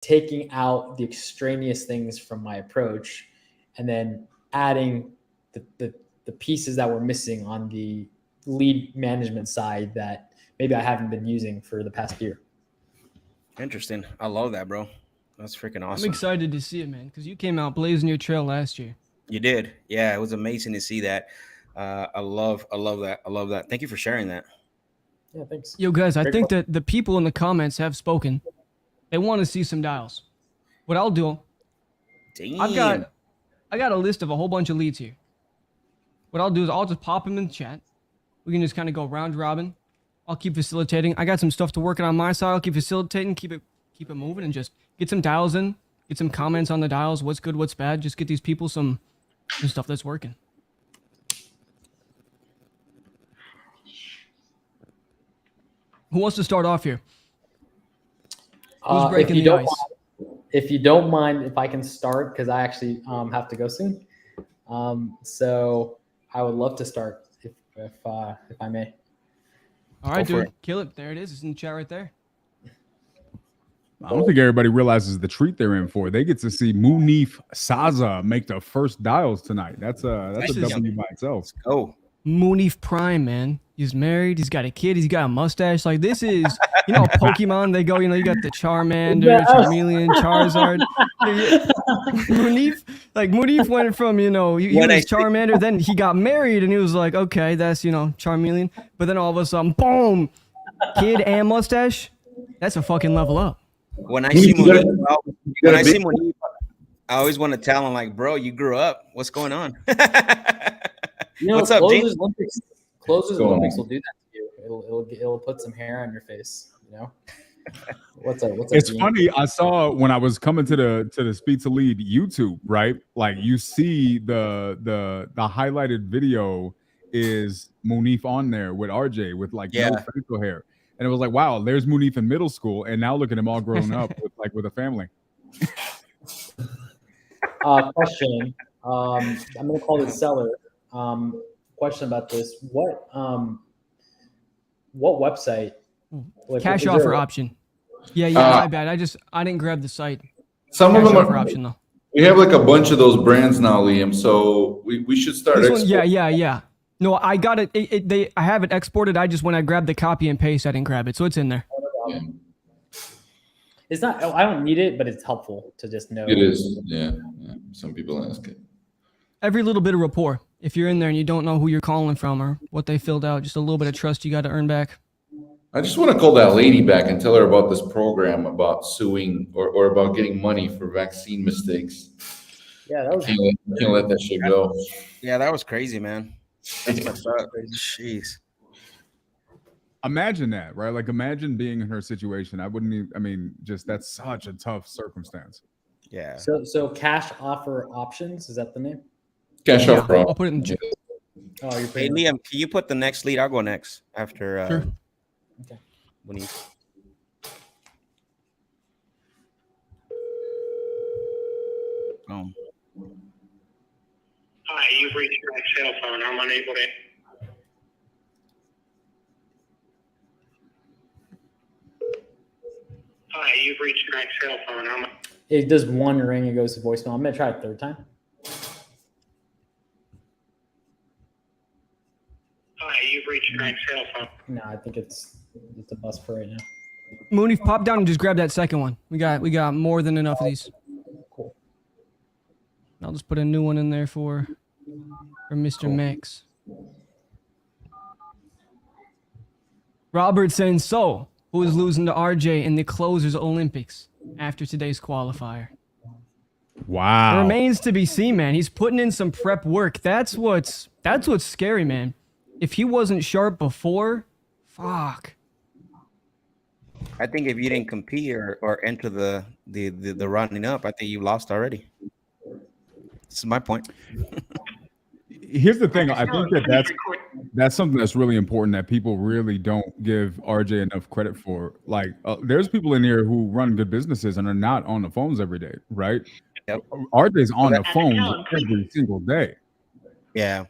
taking out the extraneous things from my approach and then adding the pieces that were missing on the lead management side that maybe I haven't been using for the past year. Interesting. I love that, bro. That's freaking awesome. I'm excited to see it, man, because you came out blazing your trail last year. You did. Yeah, it was amazing to see that. I love that. I love that. Thank you for sharing that. Yeah, thanks. Yo, guys, I think that the people in the comments have spoken. They want to see some dials. What I'll do, Damn. I got a list of a whole bunch of leads here. What I'll do is I'll just pop them in the chat. We can just kind of go round robin. I'll keep facilitating. I got some stuff to work on my side. I'll keep facilitating, keep it moving, and just get some dials in. Get some comments on the dials. What's good, what's bad. Just get these people some stuff that's working. Who wants to start off here? Who's breaking the ice? If you don't mind, if I can start, because I actually have to go soon. So I would love to start if I may. All right, dude. Kill it. There it is. It's in the chat right there. I don't think everybody realizes the treat they're in for. They get to see Munif Saza make the first dials tonight. That's a W by itself. Oh, Munif Prime, man. He's married. He's got a kid. He's got a mustache. Like, this is, Pokemon. They go, you got the Charmander, Charmeleon, Charizard. Munif went from, he was Charmander. Then he got married and he was like, okay, that's, Charmeleon. But then all of a sudden, boom, kid and mustache. That's a fucking level up. When I see Munif, I always want to tell him, like, bro, you grew up. What's going on? What's up, James? Closers Olympics will do that to you. It'll put some hair on your face. What's up? It's funny. I saw when I was coming to the Speed to Lead YouTube, right? Like, you see the highlighted video is Munif on there with RJ with no facial hair, and it was like, wow, there's Munif in middle school, and now look at him all grown up with a family. Question. I'm gonna call the seller. Question about this. What website? Cash offer option. Yeah, my bad. I didn't grab the site. Some Cash of them offer are option though. We have like a bunch of those brands now, Liam. So we should start. This one, yeah. No, I got it. I have it exported. When I grabbed the copy and paste, I didn't grab it, so it's in there. Yeah. It's not. I don't need it, but it's helpful to just know. It is. Yeah. Some people ask it. Every little bit of rapport. If you're in there and you don't know who you're calling from or what they filled out, just a little bit of trust you got to earn back. I just want to call that lady back and tell her about this program about suing or about getting money for vaccine mistakes. Yeah, that was. Can't let that shit go. Yeah, that was crazy, man. That's messed up. Jeez. Imagine that, right? Like, imagine being in her situation. I wouldn't even. I mean, just that's such a tough circumstance. Yeah. So cash offer options, is that the name? Cash offer. I'll put it in the chat. Oh, you're Hey, Liam, can you put the next lead? I'll go next after. Sure. Okay. Hi, you've reached my cell phone. I'm unable to. Hi, you've reached my cell phone. It does one ring, it goes to voicemail. I'm gonna try it a third time. Hi, you've reached my cell phone. No, I think it's a bust for right now. Munif, pop down and just grab that second one. We got more than enough of these. Cool. I'll just put a new one in there for Mr. Max. Robert saying, so who is losing to RJ in the Closers Olympics after today's qualifier? Wow. It remains to be seen, man. He's putting in some prep work. That's what's scary, man. If he wasn't sharp before, fuck. I think if you didn't compete or enter the running up, I think you lost already. This is my point. Here's the thing. I think that's something that's really important that people really don't give RJ enough credit for. Like, there's people in here who run good businesses and are not on the phones every day, right? Yep. RJ's on the phone every single day. Yeah.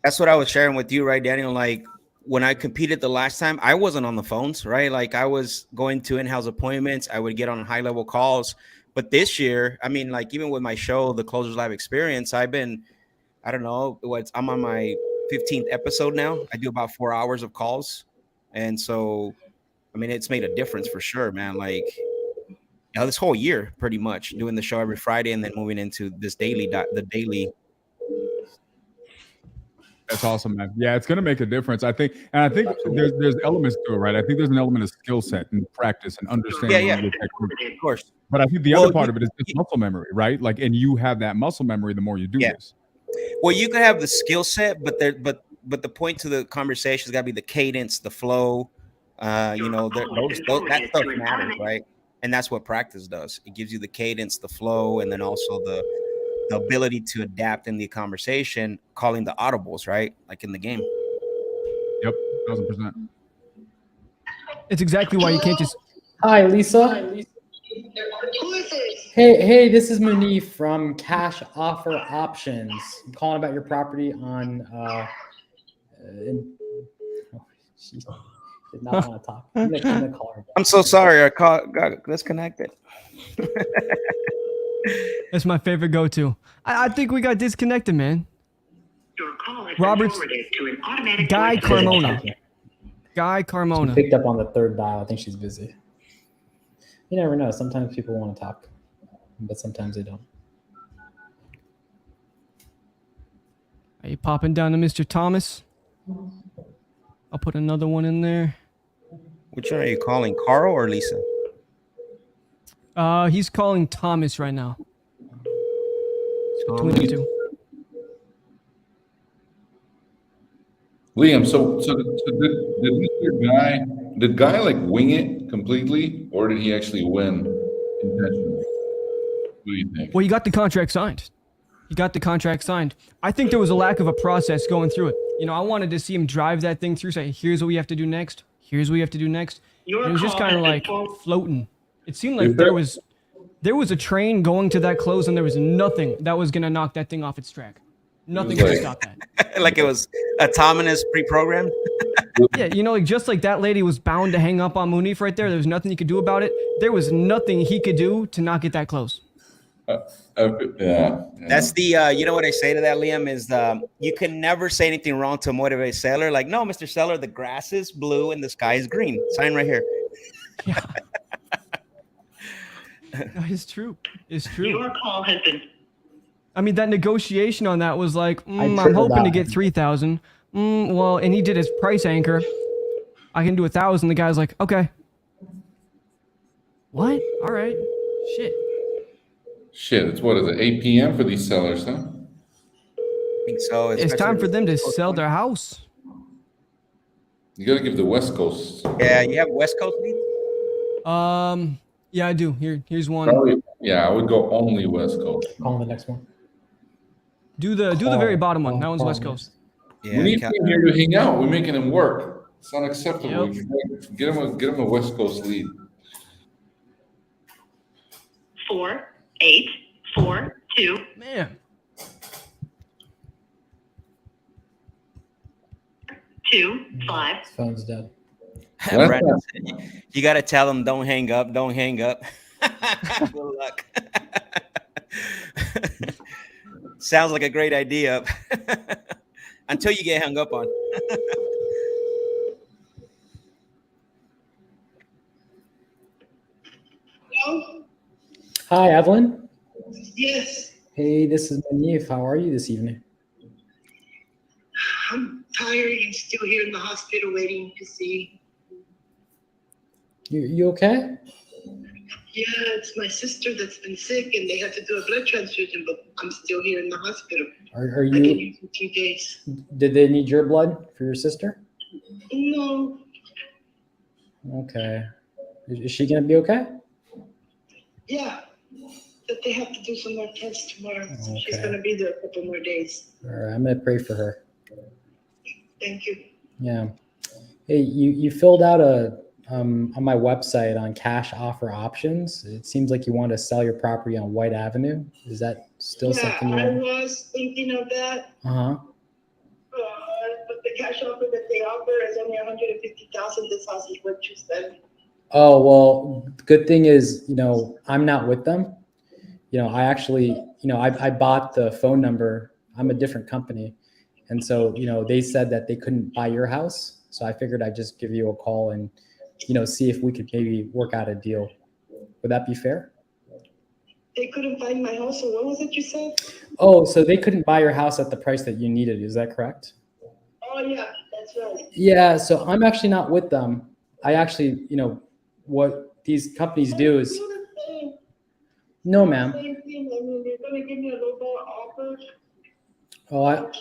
That's what I was sharing with you, right, Daniel? Like, when I competed the last time, I wasn't on the phones, right? Like I was going to in-house appointments. I would get on high-level calls. But this year, I mean, like even with my show, the Closers Live Experience, I don't know, I'm on my 15th episode now. I do about 4 hours of calls. And so, I mean, it's made a difference for sure, man. Like, this whole year, pretty much doing the show every Friday and then moving into this the daily. That's awesome, man. Yeah, it's gonna make a difference. I think there's elements to it, right? I think there's an element of skill set and practice and understanding Yeah. your technique. Of course. But I think the other part of it is just muscle memory, right? Like, and you have that muscle memory the more you do this. Well, you could have the skill set, but the point to the conversation has got to be the cadence, the flow. That stuff matters, right? And that's what practice does. It gives you the cadence, the flow, and then also the ability to adapt in the conversation, calling the audibles, right? Like in the game. Yep, 1000%. It's exactly why you can't just. Hi, Lisa. Who is this? Hey, this is Munif from Cash Offer Options. I'm calling about your property on. She did not want to talk. I'm gonna call her back. I'm so sorry. I got disconnected. That's my favorite go-to. I think we got disconnected, man. Your call has Robert's been forwarded to an automatic Guy voice Carmona. Guy She Carmona. picked up on the third dial. I think she's busy. You never know. Sometimes people want to talk, but sometimes they don't. Are you popping down to Mr. Thomas? I'll put another one in there. Which one are you calling, Carl or Lisa? He's calling Thomas right now. Between the two. Liam, so did guy like wing it completely, or did he actually win intentionally? What do you think? Well, you got the contract signed. I think there was a lack of a process going through it. You know, I wanted to see him drive that thing through, say, here's what we have to do next. Here's what we have to do next. And it was just kind of like floating. It seemed like there was a train going to that close and there was nothing that was going to knock that thing off its track. Nothing could stop that. Like it was autonomous, pre-programmed. Yeah, you know, like just like that lady was bound to hang up on Munif right there. There was nothing he could do about it. There was nothing he could do to not get that close. Yeah. That's the you know what I say to that, Liam, is you can never say anything wrong to a motivated seller. Like, no, Mr. Seller, the grass is blue and the sky is green. Sign right here. Yeah. No, it's true. It's true. Your call has been. I mean, that negotiation on that was like, I'm tripled hoping to out. get 3,000. Well, and he did his price anchor. I can do 1,000. The guy's like, okay. What? All right. Shit. It's what is it? 8 p.m. for these sellers, huh? I think so. It's time for them to sell their house. You got to give the West Coast. Yeah, you have West Coast leads? Yeah, I do. Here's one. Probably, yeah, I would go only West Coast. Call the next one. Do the very bottom one. That one's West Coast. Yeah, We need him here to hang out. We're making him work. It's unacceptable. Yep. Get him a West Coast lead. 4, 8, 4, 2. Man. 2, 5. His phone's dead. Brandon said, you got to tell them, don't hang up. Don't hang up. Good luck. Sounds like a great idea. Until you get hung up on. Hello? Hi, Evelyn. Yes. Hey, this is Munif. How are you this evening? I'm tired and still here in the hospital waiting to see. You okay? Yeah, it's my sister that's been sick and they have to do a blood transfusion, but I'm still here in the hospital. Are I can you? use in 2 days. Did they need your blood for your sister? No. Okay. Is she gonna be okay? Yeah. But they have to do some more tests tomorrow. So she's Okay. going to be there a couple more days. All right, I'm gonna pray for her. Thank you. Yeah. Hey, you filled out on my website on cash offer options. It seems like you want to sell your property on White Avenue. Is that still Yeah, something you I want? was thinking of that, Uh huh. but the cash offer that they offer is only 150,000. This house is worth 270. Oh, well, good thing is, I'm not with them. I actually, I bought the phone number. I'm a different company. And so, they said that they couldn't buy your house. So I figured I'd just give you a call and, see if we could maybe work out a deal. Would that be fair? They couldn't find my house. So what was it you said? Oh, so they couldn't buy your house at the price that you needed. Is that correct? Oh, yeah, that's right. Yeah. So I'm actually not with them. I actually, what these companies do is, no, ma'am. Same thing. I mean, they're going to give me a low ball offer. Oh,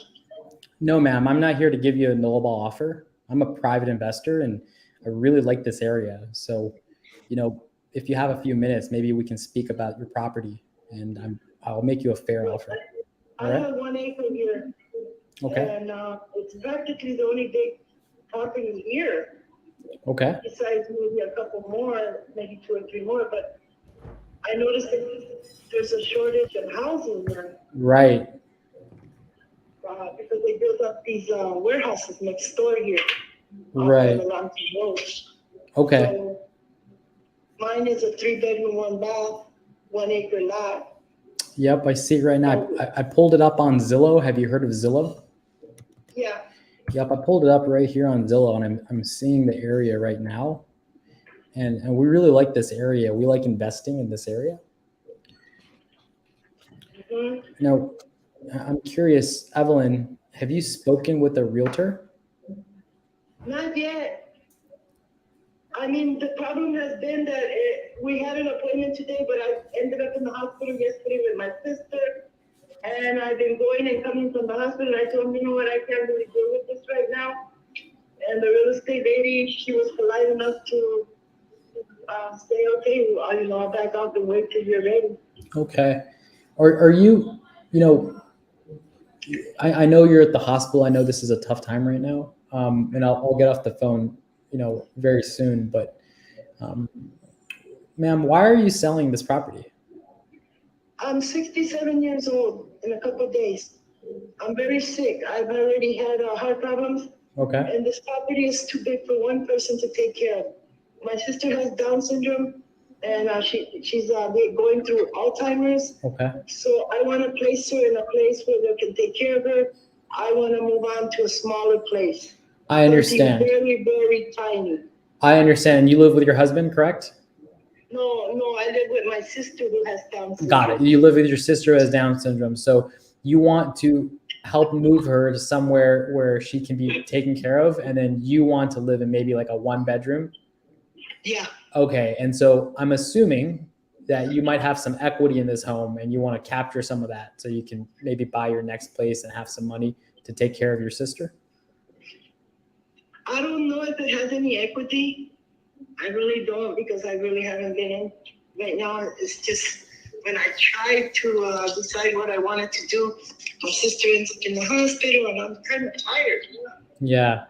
no, ma'am. I'm not here to give you a lowball offer. I'm a private investor and I really like this area. So, if you have a few minutes, maybe we can speak about your property and I'll make you a fair offer. All I right? have 1 acre here. Okay. And it's practically the only big property here. Okay. Besides maybe a couple more, maybe 2 or 3 more. But I noticed that there's a shortage of housing there. Right. Because they built up these warehouses next door here. Right. Along the road. Okay. So mine is a 3-bedroom, 1 bath, 1 acre lot. Yep. I see it right now. I pulled it up on Zillow. Have you heard of Zillow? Yeah. Yep. I pulled it up right here on Zillow and I'm seeing the area right now. And we really like this area. We like investing in this area. Mm-hmm. Now, I'm curious, Evelyn, have you spoken with a realtor? Not yet. I mean, the problem has been that we had an appointment today, but I ended up in the hospital yesterday with my sister. And I've been going and coming from the hospital. I told him, you know what, I can't really deal with this right now. And the real estate lady, she was polite enough to say, okay, I'll back off and wait till you're ready. Okay. Are you, I know you're at the hospital. I know this is a tough time right now. And I'll get off the phone, very soon. But, ma'am, why are you selling this property? I'm 67 years old in a couple of days. I'm very sick. I've already had heart problems. Okay. And this property is too big for one person to take care of. My sister has Down syndrome, and she's going through Alzheimer's. Okay. So I want to place her in a place where they can take care of her. I want to move on to a smaller place. I understand. Very, very tiny. I understand. And you live with your husband, correct? No, I live with my sister who has Down syndrome. Got it. You live with your sister who has Down syndrome. So you want to help move her to somewhere where she can be taken care of. And then you want to live in maybe like a 1-bedroom. Yeah. Okay. And so I'm assuming that you might have some equity in this home and you want to capture some of that so you can maybe buy your next place and have some money to take care of your sister. I don't know if it has any equity. I really don't, because I really haven't been in. Right now, it's just when I tried to decide what I wanted to do, my sister ends up in the hospital and I'm kind of tired. Yeah.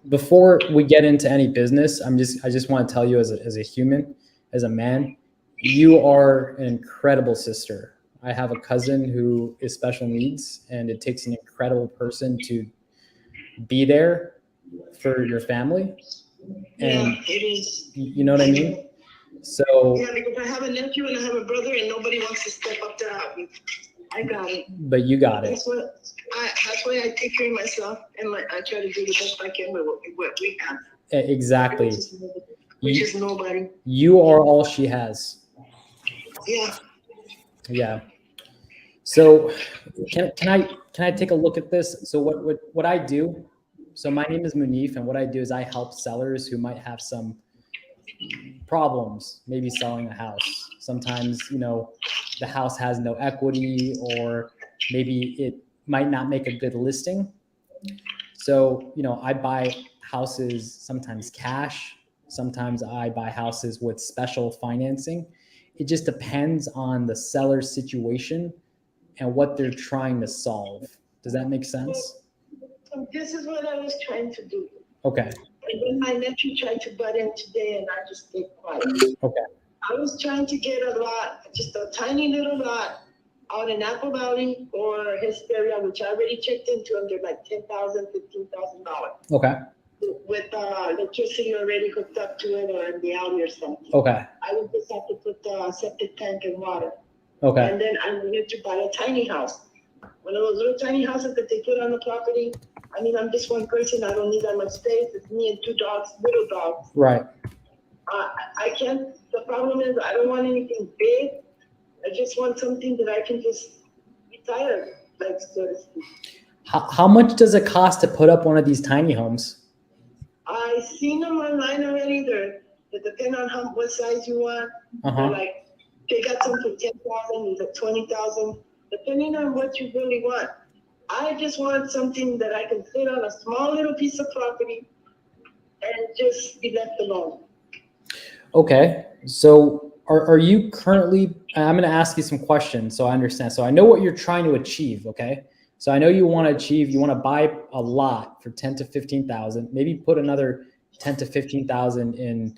Before we get into any business, I just want to tell you as a human, as a man, you are an incredible sister. I have a cousin who is special needs, and it takes an incredible person to be there for your family. And yeah, it is. You know what I mean? So yeah, because I have a nephew and I have a brother, and nobody wants to step up to help me. I got it. But you got it. That's why I take care of myself, and I try to do the best I can with what we have. Exactly. Which is nobody. You are all she has. Yeah. Yeah. So can I take a look at this? So what I do, so my name is Munif, and what I do is I help sellers who might have some problems, maybe selling a house. Sometimes, the house has no equity, or maybe it might not make a good listing. So, I buy houses sometimes cash. Sometimes I buy houses with special financing. It just depends on the seller's situation and what they're trying to solve. Does that make sense? This is what I was trying to do. Okay. And then my nephew tried to butt in today, and I just stayed quiet. Okay. I was trying to get a lot, just a tiny little lot, out in Apple Valley or Hesperia, which I already checked into, and they're like $10,000, $15,000 Okay. with electricity already hooked up to it or in the alley or something. Okay. I would just have to put the septic tank and water. Okay. And then I needed to buy a tiny house. One of those little tiny houses that they put on the property. I mean, I'm just one person. I don't need that much space. It's me and 2 dogs, little dogs. Right. I can't, the problem is I don't want anything big. I just want something that I can just retire, like, so to speak. How much does it cost to put up one of these tiny homes? I've seen them online already. They depend on what size you want. Uh-huh. Like, they got some for 10,000, there's 20,000, depending on what you really want. I just want something that I can sit on a small little piece of property and just be left alone. Okay. So are you currently, I'm going to ask you some questions so I understand. So I know what you're trying to achieve. Okay. So I know you want to achieve, you want to buy a lot for 10 to 15,000, maybe put another 10 to 15,000 in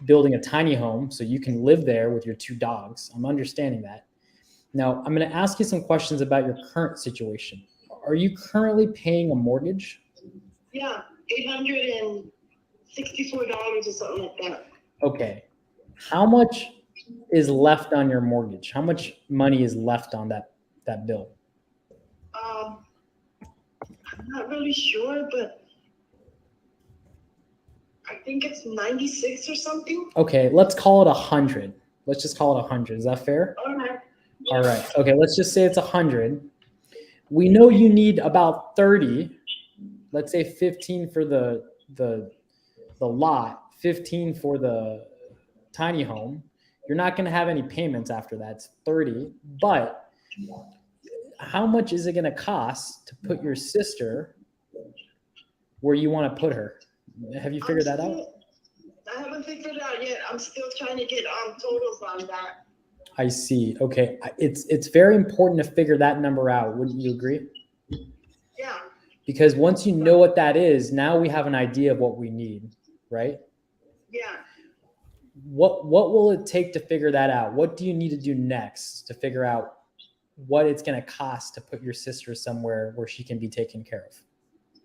building a tiny home so you can live there with your 2 dogs. I'm understanding that. Now I'm going to ask you some questions about your current situation. Are you currently paying a mortgage? Yeah, $864 or something like that. Okay. How much is left on your mortgage? How much money is left on that bill? I'm not really sure, but I think it's 96 or something. Okay, let's call it 100. Let's just call it 100. Is that fair? All right. All right. Okay, let's just say it's 100. We know you need about 30. Let's say 15 for the lot, 15 for the tiny home. You're not going to have any payments after that. It's 30. But how much is it going to cost to put your sister where you want to put her? Have you figured that out? I haven't figured it out yet. I'm still trying to get totals on that. I see. Okay. It's very important to figure that number out. Wouldn't you agree? Yeah. Because once you know what that is, now we have an idea of what we need, right? Yeah. What will it take to figure that out? What do you need to do next to figure out what it's going to cost to put your sister somewhere where she can be taken care of?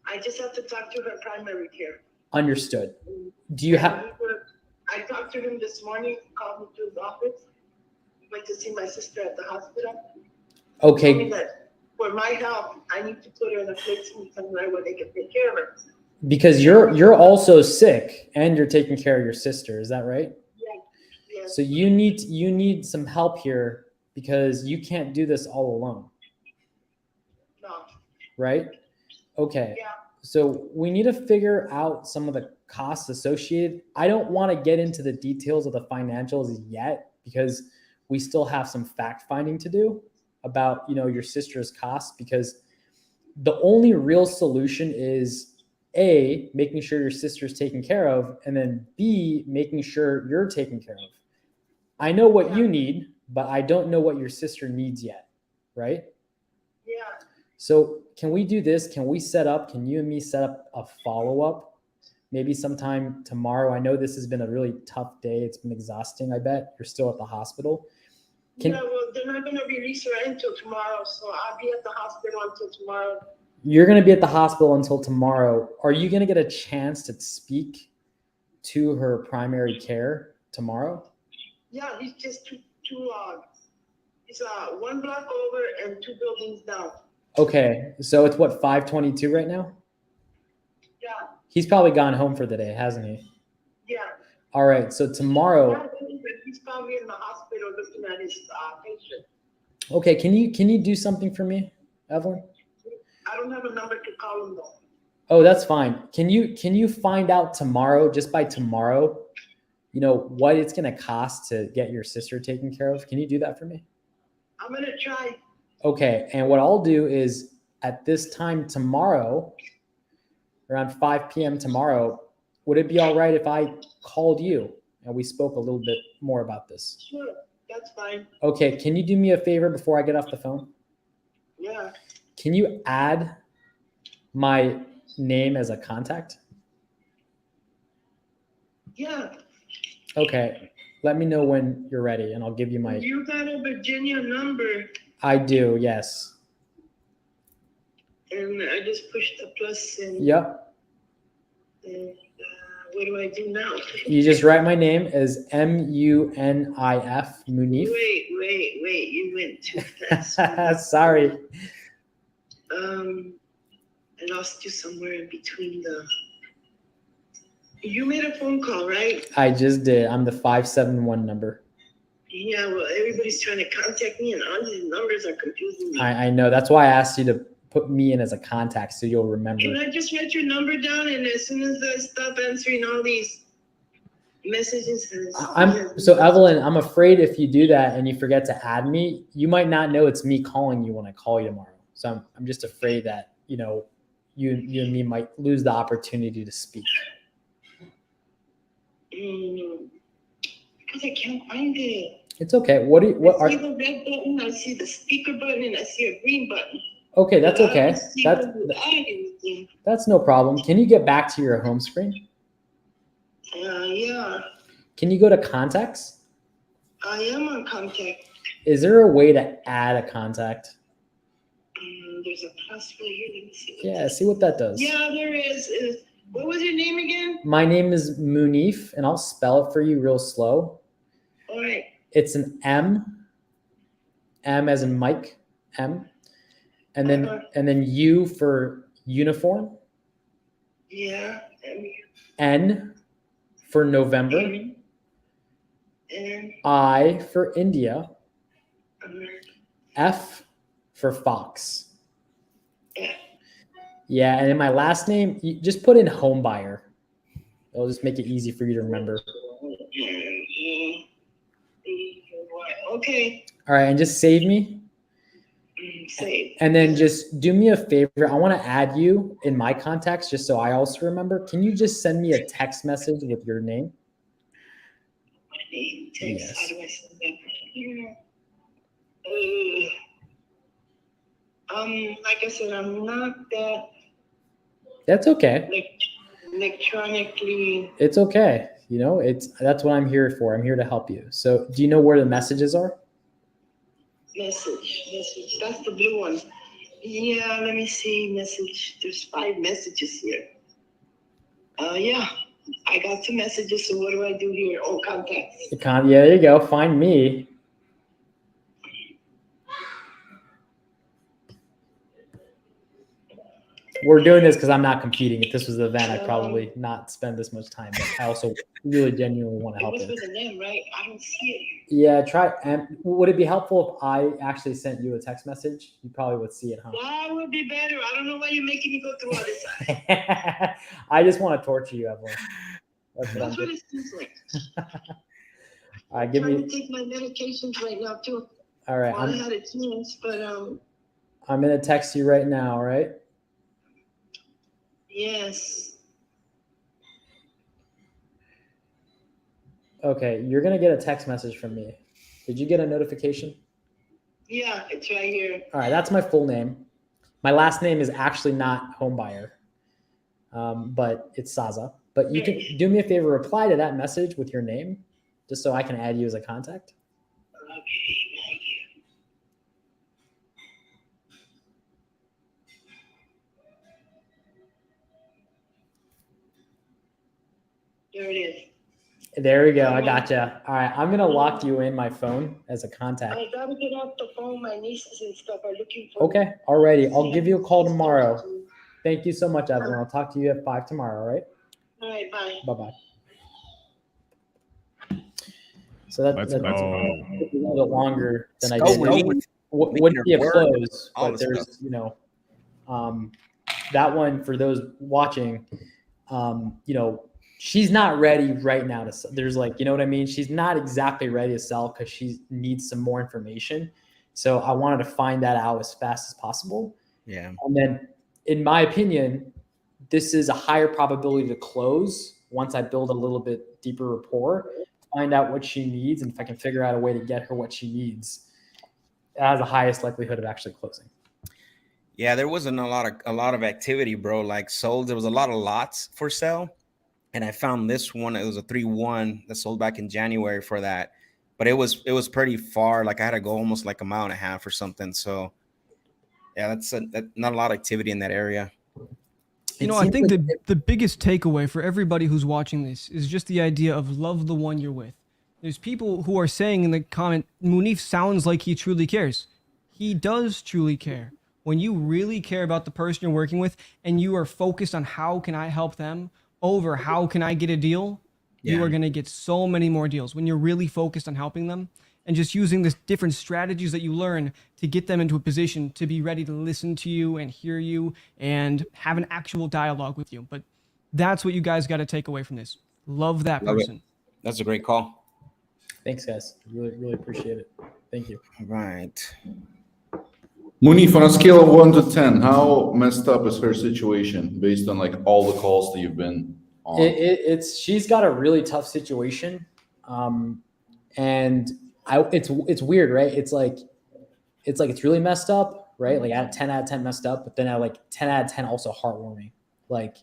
I just have to talk to her primary care. Understood. Do you have? I talked to him this morning, called him to his office. Went to see my sister at the hospital. Okay. Told me that for my health, I need to put her in a place somewhere where they can take care of her. Because you're also sick and you're taking care of your sister. Is that right? Yeah. So you need some help here because you can't do this all alone. No. Right? Okay. Yeah. So we need to figure out some of the costs associated. I don't want to get into the details of the financials yet because we still have some fact finding to do about, your sister's costs, because the only real solution is A, making sure your sister's taken care of, and then B, making sure you're taken care of. I know what you need, but I don't know what your sister needs yet, right? Yeah. So can we do this? Can you and me set up a follow-up maybe sometime tomorrow? I know this has been a really tough day. It's been exhausting, I bet. You're still at the hospital. Well, they're not going to release her until tomorrow, so I'll be at the hospital until tomorrow. You're going to be at the hospital until tomorrow. Are you going to get a chance to speak to her primary care tomorrow? Yeah, he's just he's 1 block over and 2 buildings down. Okay, so it's what, 5:22 right now? Yeah. He's probably gone home for the day, hasn't he? Yeah. All right, so tomorrow. He's probably in the hospital looking at his patient. Okay, can you do something for me, Evelyn? I don't have a number to call him though. Oh, that's fine. Can you find out tomorrow, just by tomorrow, what it's going to cost to get your sister taken care of? Can you do that for me? I'm going to try. Okay, and what I'll do is at this time tomorrow, around 5 p.m. tomorrow, would it be all right if I called you and we spoke a little bit more about this? Sure, that's fine. Okay, can you do me a favor before I get off the phone? Yeah. Can you add my name as a contact? Yeah. Okay. Let me know when you're ready, and I'll give you my. You got a Virginia number, I do, yes. and I just pushed the plus and. Yep. And what do I do now? You just write my name as Munif, Munif. Wait. You went too fast. Sorry. I lost you somewhere in between the. You made a phone call, right? I just did. I'm the 571 number. Yeah, well, everybody's trying to contact me, and all these numbers are confusing me. I know. That's why I asked you to put me in as a contact so you'll remember. Can I just write your number down, and as soon as I stop answering all these messages, So Evelyn, I'm afraid if you do that and you forget to add me, you might not know it's me calling you when I call you tomorrow. So I'm just afraid that you and me might lose the opportunity to speak. Because I can't find it. It's okay. I see the red button, I see the speaker button, and I see a green button. Okay, that's But I okay. don't see where you add anything. That's no problem. Can you get back to your home screen? Yeah, Can you go to contacts? I am on contact. Is there a way to add a contact? There's a plus right here. Let me see. Yeah, see what that does. Yeah, there is. What was your name again? My name is Munif, and I'll spell it for you real slow. All right. It's an M as in Mike, M, and then U for uniform, Yeah. N for November, And I for India, F for Fox. Yeah, and in my last name, you just put in home buyer. It'll just make it easy for you to remember. Okay. All right, and just save me. Save. And then just do me a favor. I want to add you in my contacts just so I also remember. Can you just send me a text message with your name? Text. Yes. How do I send that? Like I said, I'm not that That's okay. electronically. It's okay. That's what I'm here for. I'm here to help you. So do you know where the messages are? Message. That's the blue one. Yeah, let me see. Message. There's 5 messages here. Yeah, I got some messages. So what do I do here? Oh, contacts. Yeah, there you go. Find me. We're doing this because I'm not competing. If this was an event, I'd probably not spend this much time. But I also really genuinely want to help It you. was with a name, right? I don't see it. Yeah, try. And would it be helpful if I actually sent you a text message? You probably would see it, huh? That would be better. I don't know why you're making me go through all this. I just want to torture you, Evelyn. That's what I'm That's doing. what it seems like. All right, give I'm me. trying to take my medications right now too. All right, Well, I had a chance, but I'm gonna text you right now. All right. yes. Okay, you're gonna get a text message from me. Did you get a notification? Yeah, it's right here. All right, that's my full name. My last name is actually not Homebuyer, but it's Saza. But you can do me a favor, reply to that message with your name, just so I can add you as a contact. Okay, thank you. There it is. There we go. I gotcha. All right, I'm gonna lock you in my phone as a contact. I gotta get off the phone. My nieces and stuff are looking for. Okay, alrighty. I'll give you a call tomorrow. Thank you so much, Evelyn. I'll talk to you at 5 tomorrow. All right. All right, bye. Bye-bye. So that's a little bit longer than I did. Wouldn't be a close, but there's, that one for those watching, she's not ready right now to sell. There's what I mean? She's not exactly ready to sell because she needs some more information. So I wanted to find that out as fast as possible. Yeah. And then in my opinion, this is a higher probability to close once I build a little bit deeper rapport, find out what she needs. And if I can figure out a way to get her what she needs, it has the highest likelihood of actually closing. Yeah, there wasn't a lot of activity, bro. Like sold, there was a lot of lots for sale, and I found this one. It was a 3-1 that sold back in January for that, but it was pretty far. Like I had to go almost like a mile and a half or something. So yeah, that's not a lot of activity in that area. You know, I think the biggest takeaway for everybody who's watching this is just the idea of love the one you're with. There's people who are saying in the comment, Munif sounds like he truly cares. He does truly care. When you really care about the person you're working with and you are focused on how can I help them over how can I get a deal, you are going to get so many more deals when you're really focused on helping them and just using the different strategies that you learn to get them into a position to be ready to listen to you and hear you and have an actual dialogue with you. But that's what you guys got to take away from this. Love that person. That's a great call. Thanks, guys. Really appreciate it. Thank you. All right. Munif, on a scale of 1 to 10, how messed up is her situation based on like all the calls that you've been on? She's got a really tough situation, and it's weird, right? It's really messed up, right? Like at 10 out of 10 messed up, but then at like 10 out of 10 also heartwarming. Like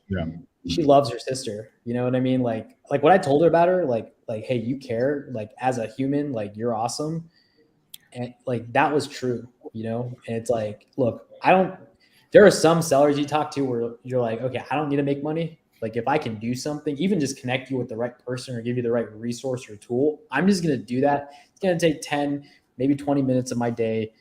she loves her sister, you know what I mean? Like what I told her about her, like hey, you care, like as a human, like you're awesome, and like that was true, you know. And it's like, look, there are some sellers you talk to where you're like, okay, I don't need to make money. Like if I can do something, even just connect you with the right person or give you the right resource or tool, I'm just going to do that. It's going to take 10, maybe 20 minutes of my day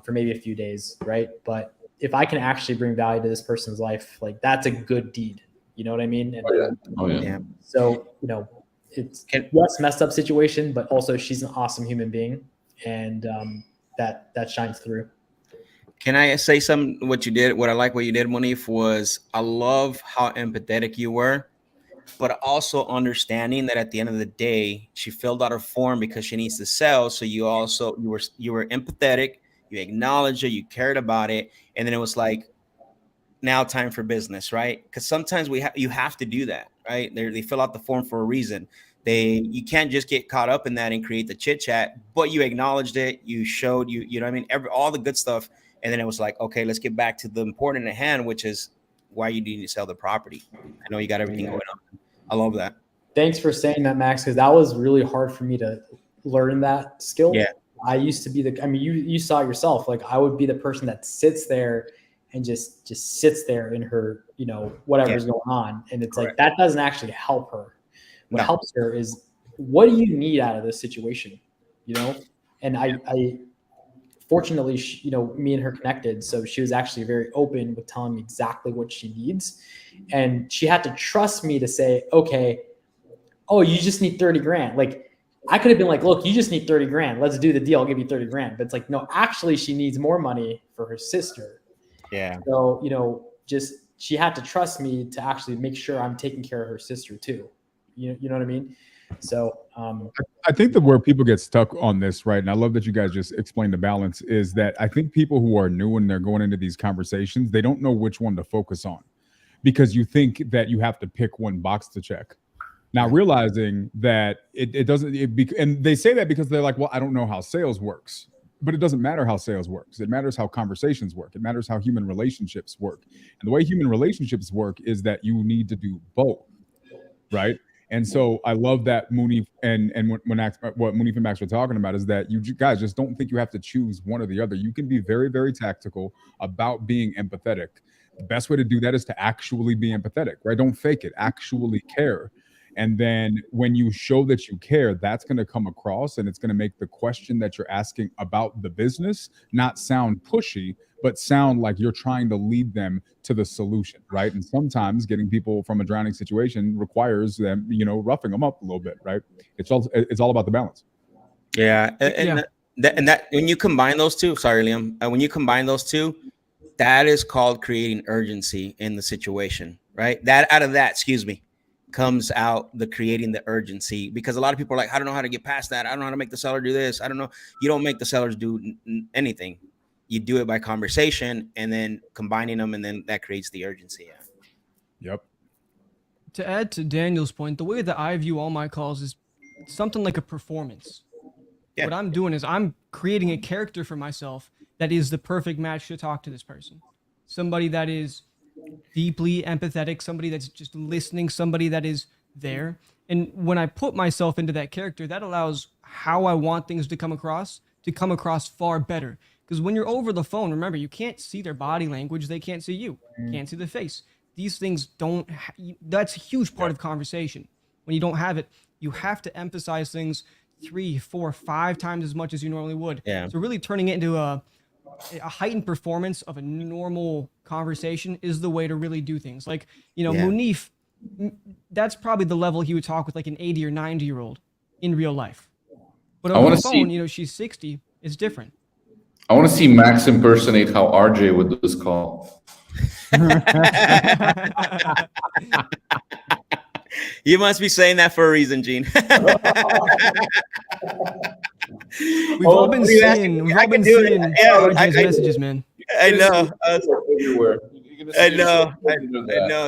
for maybe a few days, right? But if I can actually bring value to this person's life, like that's a good deed. You know what I mean? And, Oh yeah. So, you know, it's yes, messed up situation, but also she's an awesome human being, and that shines through. Can I say something? What you did, what you did, Munif, was I love how empathetic you were, but also understanding that at the end of the day, she filled out her form because she needs to sell. So you were empathetic, you acknowledged it, you cared about it, and then it was like, now time for business, right? Because sometimes you have to do that, right? They fill out the form for a reason. You can't just get caught up in that and create the chit chat, but you acknowledged it, you showed you know what I mean, all the good stuff. And then it was like, okay, let's get back to the important at hand, which is why you need to sell the property. I know you got everything going on. I love that. Thanks for saying that, Max, because that was really hard for me to learn that skill. Yeah. I used to be you saw it yourself. Like I would be the person that sits there and just sits there in her, you know, whatever's going on. And it's like, that doesn't actually help her. What helps her is, what do you need out of this situation? You know? And I fortunately, you know, me and her connected. So she was actually very open with telling me exactly what she needs. And she had to trust me to say, okay, oh, you just need 30 grand. Like I could have been like, look, you just need 30 grand. Let's do the deal. I'll give you 30 grand. But it's like, no, actually she needs more money for her sister. Yeah. So, you know, she had to trust me to actually make sure I'm taking care of her sister too. You know what I mean? So I think that where people get stuck on this, right, and I love that you guys just explained the balance, is that I think people who are new and they're going into these conversations, they don't know which one to focus on, because you think that you have to pick one box to check. Now realizing that it doesn't, and they say that because they're like, well, I don't know how sales works. But it doesn't matter how sales works. It matters how conversations work. It matters how human relationships work. And the way human relationships work is that you need to do both, right? And so I love that Munif and what Munif and Max were talking about is that you guys just don't think you have to choose one or the other. You can be very, very tactical about being empathetic. The best way to do that is to actually be empathetic, right? Don't fake it, actually care. And then when you show that you care, that's going to come across, and it's going to make the question that you're asking about the business not sound pushy, but sound like you're trying to lead them to the solution, right? And sometimes getting people from a drowning situation requires them, you know, roughing them up a little bit, right? It's all about the balance. Yeah. And that when you combine those two, sorry, Liam, when you combine those two, that is called creating urgency in the situation, right? Comes out the creating the urgency, because a lot of people are like, I don't know how to get past that. I don't know how to make the seller do this. I don't know. You don't make the sellers do anything. You do it by conversation and then combining them, and then that creates the urgency. Yeah. Yep. To add to Daniel's point, the way that I view all my calls is something like a performance. Yeah. What I'm doing is I'm creating a character for myself that is the perfect match to talk to this person. Somebody that is deeply empathetic, somebody that's just listening, somebody that is there. And when I put myself into that character, that allows how I want things to come across far better. Because when you're over the phone, remember, you can't see their body language. They can't see you. Can't see the face. These things don't, that's a huge part of conversation. When you don't have it, you have to emphasize things 3, 4, 5 times as much as you normally would. Yeah. So really turning it into a heightened performance of a normal conversation is the way to really do things. Like, Munif, that's probably the level he would talk with like an 80 or 90-year-old in real life. But over the phone, she's 60. It's different. I want to see Max impersonate how RJ would do this call. You must be saying that for a reason, Gene. We've all been seeing RJ's messages, man. I know. Everywhere. I know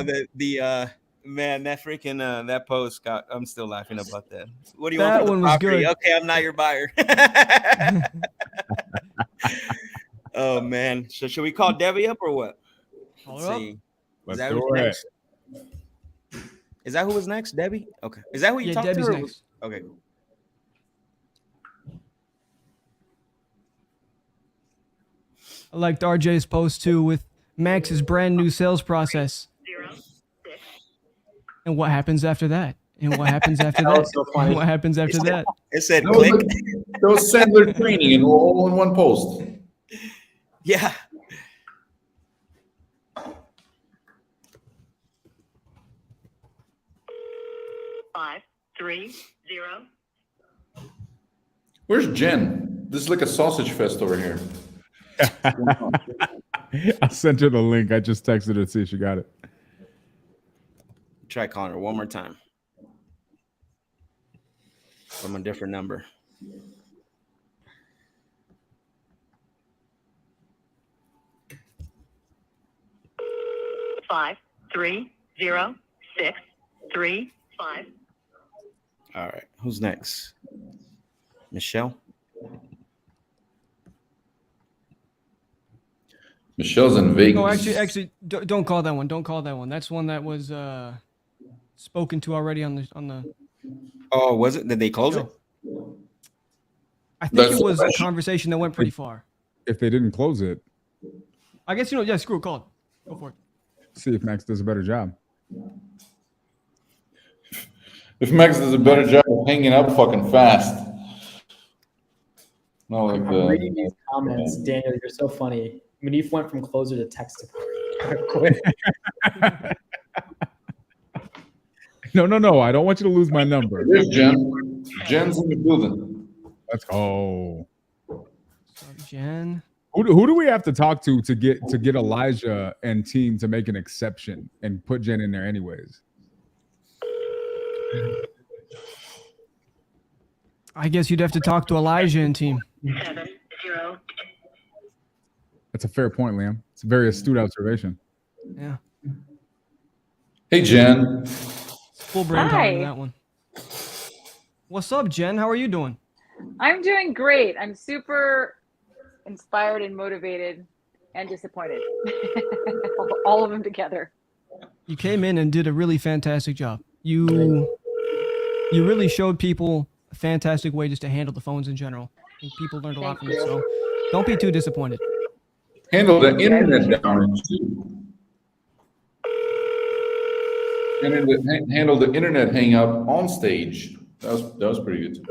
that man, that freaking that post I'm still laughing about that. What do you want? That one was good. Okay, I'm not your buyer. Oh man, so should we call Debbie up or what? Let's see. Is that who's next? Is that who was next, Debbie? Okay. Is that who you talked Debbie's to? Next. Okay. Cool. I liked RJ's post too with Max's brand new sales process. 06. And what happens after that? And what happens after that? So funny. And what happens after that? It said click. That was Sandler training and all in one post. Yeah. Five, 3, 0. Where's Jen? This is like a sausage fest over here. I sent her the link. I just texted her to see if she got it. Try calling her one more time from a different number. Five, 3, 0, 6, 3, 5. All right. Who's next? Michelle? Michelle's in Vegas. No, actually, don't call that one. Don't call that one. That's one that was spoken to already on the. Oh, was it? Did they close it? I think it was a conversation that went pretty far. If they didn't close it, I guess screw it. Call it. Go for it. See if Max does a better job. If Max does a better job of hanging up fucking fast. No, like I'm reading these comments. Daniel, you're so funny. Munif went from closer to text to quit. No. I don't want you to lose my number. There's Jen. Jen's in the building. Let's go. What's up, Jen? Who do we have to talk to get Elijah and team to make an exception and put Jen in there anyways? I guess you'd have to talk to Elijah and team. 7, 0. That's a fair point, Liam. It's a very astute observation. Yeah. Hey, Jen. Full brain time on that one. What's up, Jen? How are you doing? I'm doing great. I'm super inspired and motivated and disappointed. All of them together. You came in and did a really fantastic job. You really showed people a fantastic way just to handle the phones in general. I think people learned a lot from it, so don't be too disappointed. Handle the internet down too. And handle the internet hang up on stage. That was pretty good too.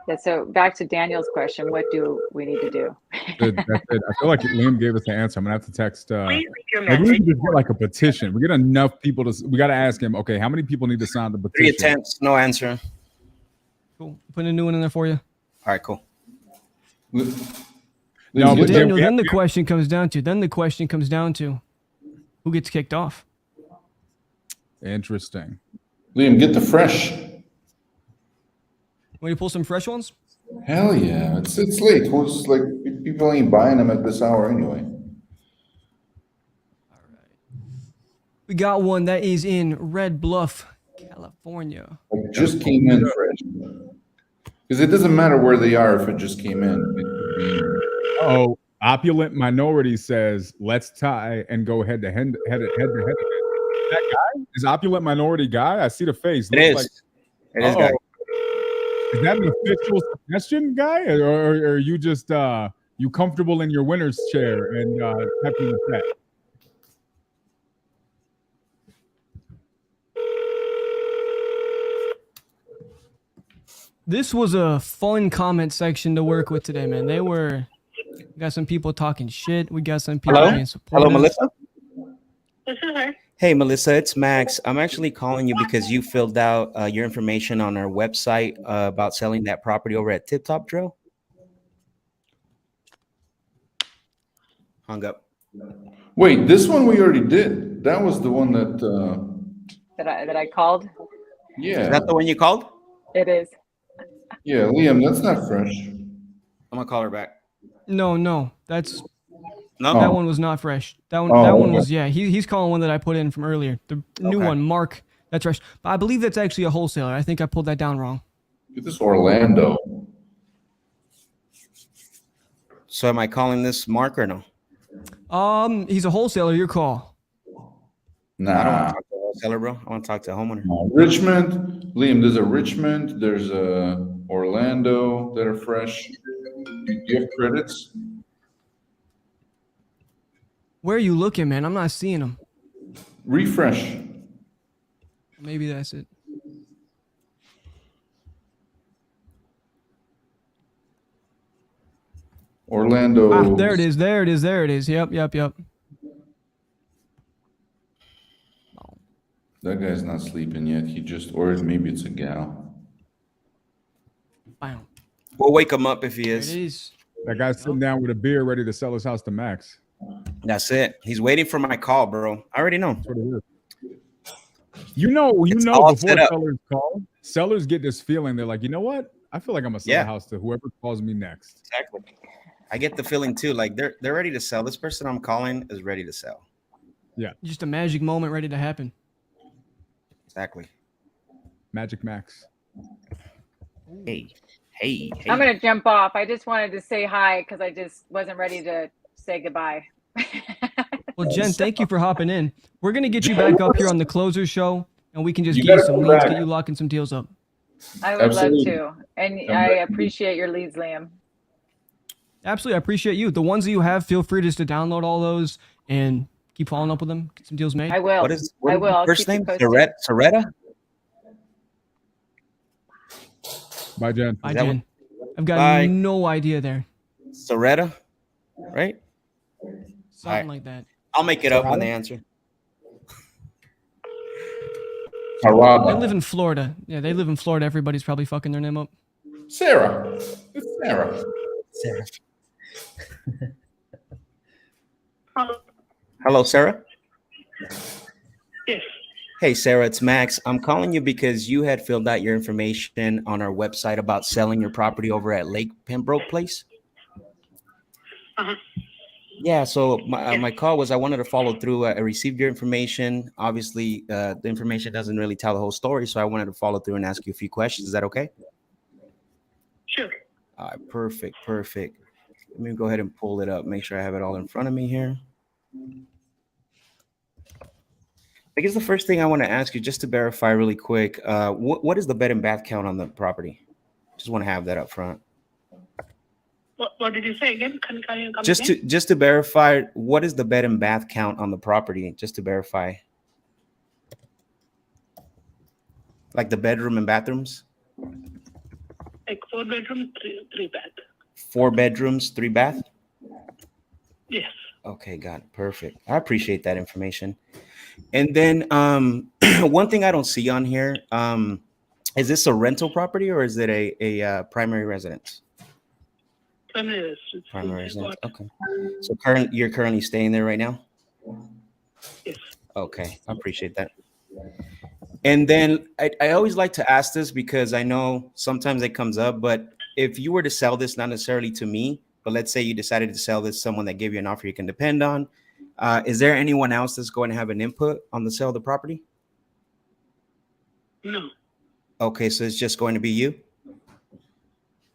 Yeah, so back to Daniel's question, what do we need to do? That's it. I feel like Liam gave us the answer. I'm gonna have to text. Please leave your Maybe we message. can just get like a petition. We get enough people to. We got to ask him. Okay, how many people need to sign the 3 petition? attempts, no answer. Cool. Putting a new one in there for you. All right, cool. No, but Daniel, we then have- the question comes down to who gets kicked off. Interesting. Liam, get the fresh. Want you to pull some fresh ones? Hell yeah. It's late. Who's like people ain't buying them at this hour anyway. We got one that is in Red Bluff, California. Like just came in fresh. Because it doesn't matter where they are if it just came in. Oh, Opulent Minority says, let's tie and go head to head. That guy is Opulent Minority guy. I see the face. It Looks is. like, It is, guy. is that an official suggestion, guy, or are you just you comfortable in your winner's chair and happy with that? This was a fun comment section to work with today, man. We got some people talking shit. We got some people being supportive. Hello, Melissa. This is her. Hey, Melissa, it's Max. I'm actually calling you because you filled out your information on our website about selling that property over at Tip Top Drill. Hung up. Wait, this one we already did. That was the one that, That I called. yeah. Is that the one you called? It is. Yeah, Liam, that's not fresh. I'm gonna call her back. No, that's No, that one was not fresh. That one, was He's calling one that I put in from earlier. The new one, Mark. That's fresh. But I believe that's actually a wholesaler. I think I pulled that down wrong. Get this Orlando. So am I calling this Mark or no? He's a wholesaler. Your call. I don't Nah. want to talk to a wholesaler, bro. I want to talk to a homeowner. Richmond, Liam, there's a Richmond, there's a Orlando that are fresh. Do you have credits? Where are you looking, man? I'm not seeing them. Refresh. Maybe that's it. Orlando. Ah, there it is. There it is. There it is. Yep. That guy's not sleeping yet. He just, or maybe it's a gal. Bam. We'll wake him up if he There it is. is. That guy's sitting down with a beer, ready to sell his house to Max. That's it. He's waiting for my call, bro. I already know. That's what it is. You know, all before set up. sellers call, sellers get this feeling. They're like, you know what? I feel like I'm gonna sell Yeah. a house to whoever calls me next. Exactly. I get the feeling too. Like they're ready to sell. This person I'm calling is ready to sell. Just a magic moment ready to happen. Exactly. Magic Max. Hey. I'm gonna jump off. I just wanted to say hi because I just wasn't ready to say goodbye. Well, Jen, thank you for hopping in. We're gonna get you back up here on the closer show, and we can just You get you gotta some come leads, back. get you locking some deals up. I would Absolutely. love to, and Come I back. appreciate your leads, Liam. Absolutely, I appreciate you. The ones that you have, feel free just to download all those and keep following up with them. Get some deals made. I will. What is I will. I'll first keep you name? posted. Soretta? Bye, Jen. Bye, Is that Jen. I've got Bye. no idea there. Soretta? Right? Something Alright. like that. I'll make it up when they answer. They Harada. live in Florida. Yeah, they live in Florida. Everybody's probably fucking their name up. Sarah. It's Sarah. Sarah. Hello, Sarah? Yes. Hey, Sarah, it's Max. I'm calling you because you had filled out your information on our website about selling your property over at Lake Pembroke Place. Uh-huh. Yeah, so my call was I wanted to follow through. I received your information. Obviously, the information doesn't really tell the whole story, so I wanted to follow through and ask you a few questions. Is that okay? Sure. All right, perfect. Let me go ahead and pull it up. Make sure I have it all in front of me here. I guess the first thing I want to ask you, just to verify really quick, what is the bed and bath count on the property? Just want to have that up front. What did you say again? Can you come Just again? to verify, what is the bed and bath count on the property? Just to verify, like the bedroom and bathrooms. Like 4 bedroom, three bath. 4 bedrooms, 3 bath. Yes. Okay, got it. Perfect. I appreciate that information. And then one thing I don't see on here, is this a rental property or is it a primary residence? Primary residence. Primary residence. What? Okay. So you're currently staying there right now? Yes. Okay, I appreciate that. And then I always like to ask this because I know sometimes it comes up, but if you were to sell this, not necessarily to me, but let's say you decided to sell this to someone that gave you an offer you can depend on, is there anyone else that's going to have an input on the sale of the property? No. Okay, so it's just going to be you?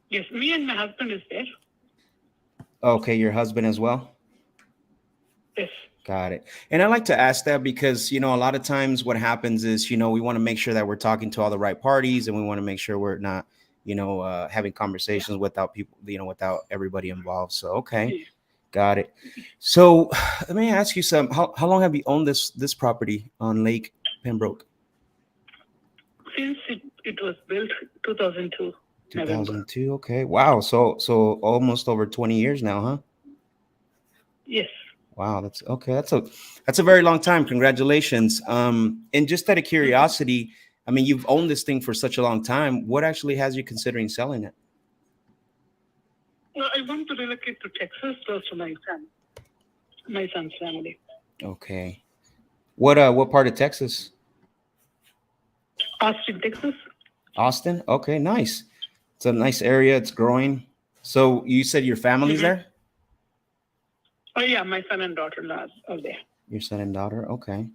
Yes. Me and my husband is there. Okay, your husband as well? Yes. Got it. And I like to ask that because, a lot of times what happens is, we want to make sure that we're talking to all the right parties, and we want to make sure we're not, having conversations without people, without everybody involved. So, okay, got it. So let me ask you how long have you owned this property on Lake Pembroke? Since it was built 2002. 2002. Okay. Wow. So almost over 20 years now, huh? Yes. Wow, that's okay. That's a very long time. Congratulations. And just out of curiosity, I mean, you've owned this thing for such a long time. What actually has you considering selling it? Well, I want to relocate to Texas close to my son's family. Okay. What part of Texas? Austin, Texas. Austin? Okay, nice. It's a nice area. It's growing. So you said your family's there? Oh yeah, my son and daughter are there. Your son and daughter? Okay.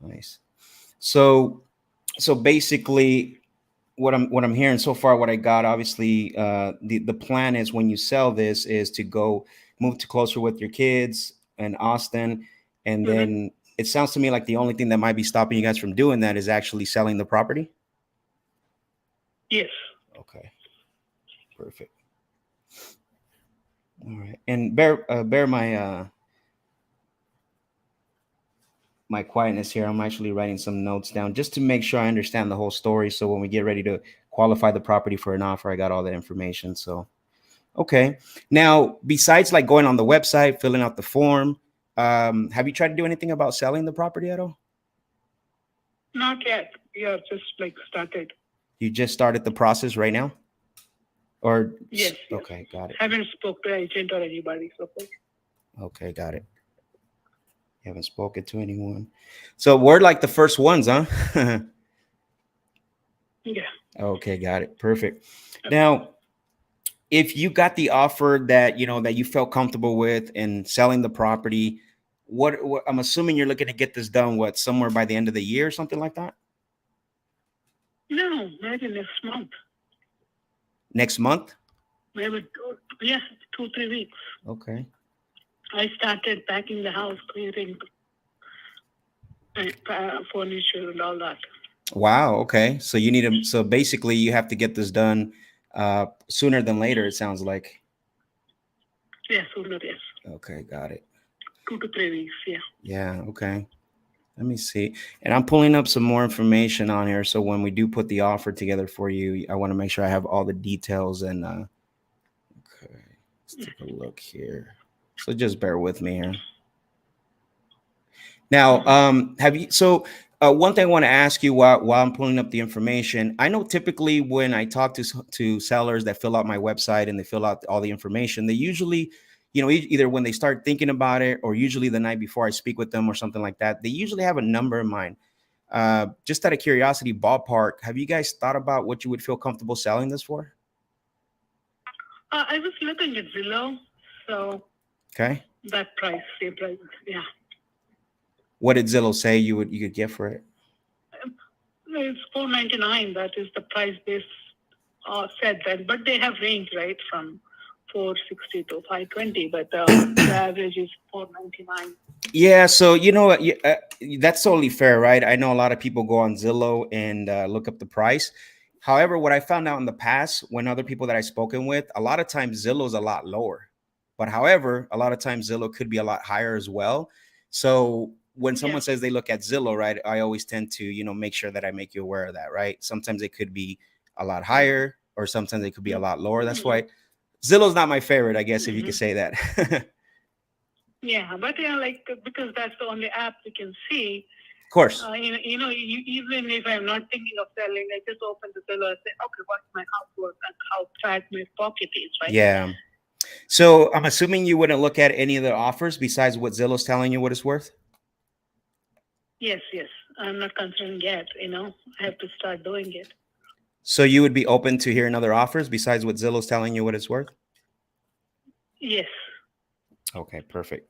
Nice. So basically what I'm hearing so far, what I got, obviously, the plan is when you sell this is to go move to closer with your kids in Austin. And then it sounds to me like the only thing that might be stopping you guys from doing that is actually selling the property. Yes. Okay. Perfect. All right. And bear my quietness here. I'm actually writing some notes down just to make sure I understand the whole story. So when we get ready to qualify the property for an offer, I got all the information. So, okay. Now, besides like going on the website, filling out the form, have you tried to do anything about selling the property at all? Not yet. We are just started. You just started the process right now? Or yes. Okay, got it. Haven't spoke to agent or anybody so far. Okay, got it. You haven't spoken to anyone. So we're like the first ones, huh? Yeah. Okay, got it. Perfect. Now, if you got the offer that you felt comfortable with in selling the property, what I'm assuming you're looking to get this done, somewhere by the end of the year or something like that? No, maybe next month. Next month? Maybe 2-3 weeks. Okay. I started packing the house, clearing furniture and all that. Wow. Okay. So you need so basically you have to get this done sooner than later, it sounds like. Yeah, sooner, yes. Okay, got it. 2 to 3 weeks, yeah. Yeah, okay. Let me see. And I'm pulling up some more information on here. So when we do put the offer together for you, I want to make sure I have all the details. And okay, let's take a look here. So just bear with me here. Now, one thing I want to ask you while I'm pulling up the information, I know typically when I talk to sellers that fill out my website and they fill out all the information, they usually, either when they start thinking about it or usually the night before I speak with them or something like that, they usually have a number in mind. Just out of curiosity, ballpark, have you guys thought about what you would feel comfortable selling this for? I was looking at Zillow, so okay, that price, same price, yeah. What did Zillow say you could get for it? It's $499. That is the price they said then, but they have range right from $460 to $520. But the average is $499. Yeah, so that's totally fair, right? I know a lot of people go on Zillow and look up the price. However, what I found out in the past, when other people that I've spoken with, a lot of times Zillow is a lot lower. But however, a lot of times Zillow could be a lot higher as well. So when someone says they look at Zillow, right, I always tend to, make sure that I make you aware of that, right? Sometimes it could be a lot higher or sometimes it could be a lot lower. That's why Zillow's not my favorite, I guess, if you could say that. Yeah, but because that's the only app you can see. Of course. Even if I'm not thinking of selling, I just open the Zillow and say, okay, what's my house worth and how fat my pocket is, right? Yeah. So I'm assuming you wouldn't look at any of the offers besides what Zillow's telling you what it's worth? Yes. I'm not considering yet, I have to start doing it. So you would be open to hearing other offers besides what Zillow's telling you what it's worth? Yes. Okay, perfect.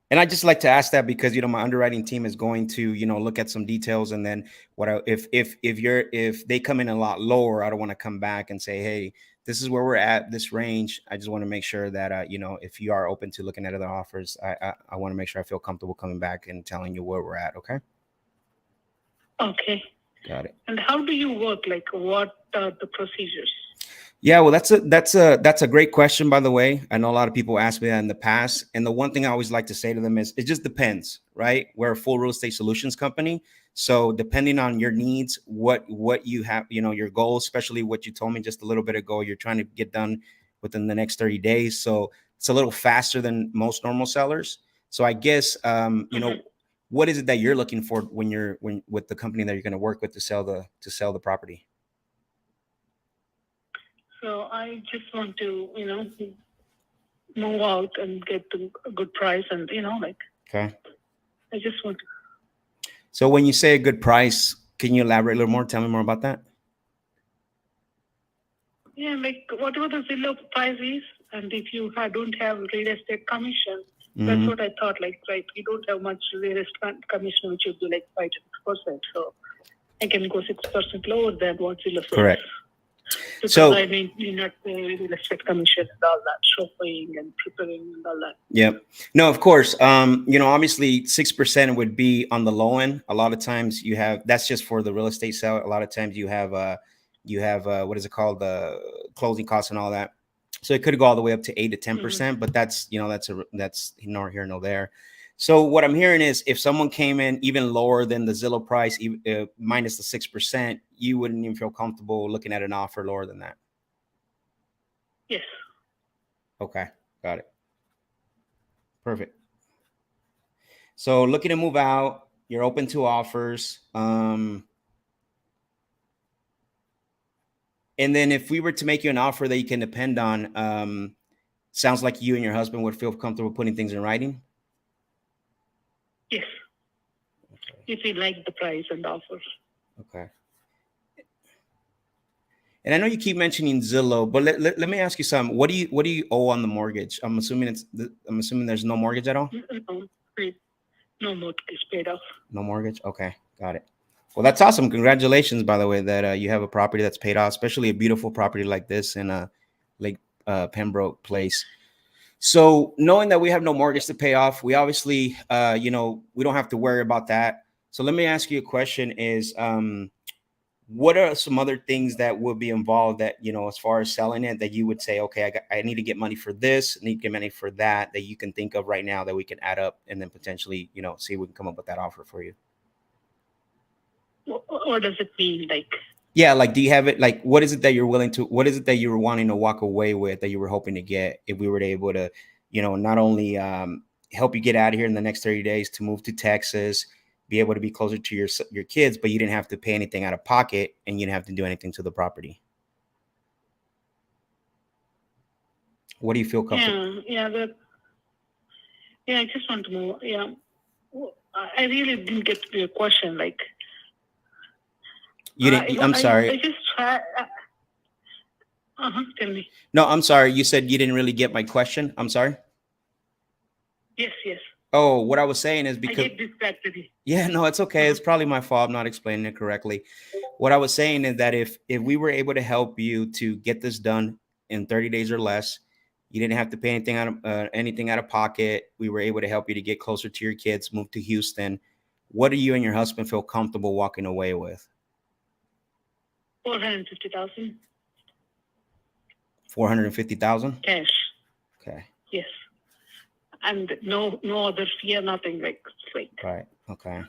And I just like to ask that because, my underwriting team is going to, look at some details. And then if they come in a lot lower, I don't want to come back and say, hey, this is where we're at, this range. I just want to make sure that, you know, if you are open to looking at other offers, I want to make sure I feel comfortable coming back and telling you where we're at. Okay. Okay. Got it. And how do you work? Like, what are the procedures? Yeah, well, that's a great question, by the way. I know a lot of people asked me that in the past. And the one thing I always like to say to them is it just depends, right? We're a full real estate solutions company. So depending on your needs, what you have, you know, your goals, especially what you told me just a little bit ago, you're trying to get done within the next 30 days. So it's a little faster than most normal sellers. So I guess, you know, what is it that you're looking for when with the company that you're going to work with to sell the property? So I just want to, you know, move out and get a good price, and you know, like. Okay. I just want to. So when you say a good price, can you elaborate a little more? Tell me more about that. Yeah, like whatever the Zillow price is, and if you don't have real estate commission, that's what I thought. Like, right, you don't have much real estate commission, which would be like 5 to 6%. So I can go 6% lower than what Zillow says. Correct. Because So I mean, you not pay real estate commission and all that, shopping and preparing and all that. Yep. No, of course. You know, obviously 6% would be on the low end. A lot of times you have, that's just for the real estate sale. A lot of times you have what is it called? The closing costs and all that. So it could go all the way up to 8 to 10%, but that's, you know, that's nor here nor there. So what I'm hearing is if someone came in even lower than the Zillow price, minus the 6%, you wouldn't even feel comfortable looking at an offer lower than that. Yes. Okay. Got it. Perfect. So looking to move out, you're open to offers. And then if we were to make you an offer that you can depend on, sounds like you and your husband would feel comfortable putting things in writing. Yes. Okay. If you like the price and offers. Okay. And I know you keep mentioning Zillow, but let me ask you something. What do you owe on the mortgage? I'm assuming there's no mortgage at all. No mortgage paid off. No mortgage. Okay, got it. Well, that's awesome. Congratulations, by the way, that you have a property that's paid off, especially a beautiful property like this in Lake Pembroke Place. So knowing that we have no mortgage to pay off, we obviously, you know, we don't have to worry about that. So let me ask you a question is, what are some other things that would be involved that, you know, as far as selling it, that you would say, okay, I need to get money for this, I need to get money for that you can think of right now that we can add up and then potentially, you know, see if we can come up with that offer for you. What does it mean? Like, yeah, like, do you have it? Like, what is it that you're what is it that you were wanting to walk away with that you were hoping to get if we were able to, you know, not only help you get out of here in the next 30 days to move to Texas, be able to be closer to your kids, but you didn't have to pay anything out of pocket and you didn't have to do anything to the property. What do you feel comfortable? Yeah, I just want to know. Yeah, I really didn't get to your question. Like, you didn't. I'm sorry. I just try. Tell me. No, I'm sorry. You said you didn't really get my question. I'm sorry. Yes. Oh, what I was saying is because I get distracted. Yeah, no, it's okay. It's probably my fault. I'm not explaining it correctly. What I was saying is that if we were able to help you to get this done in 30 days or less, you didn't have to pay anything out of pocket. We were able to help you to get closer to your kids, move to Houston. What do you and your husband feel comfortable walking away with? 450,000. 450,000 cash. Okay. Yes. And no other fee, nothing like. Right. Okay.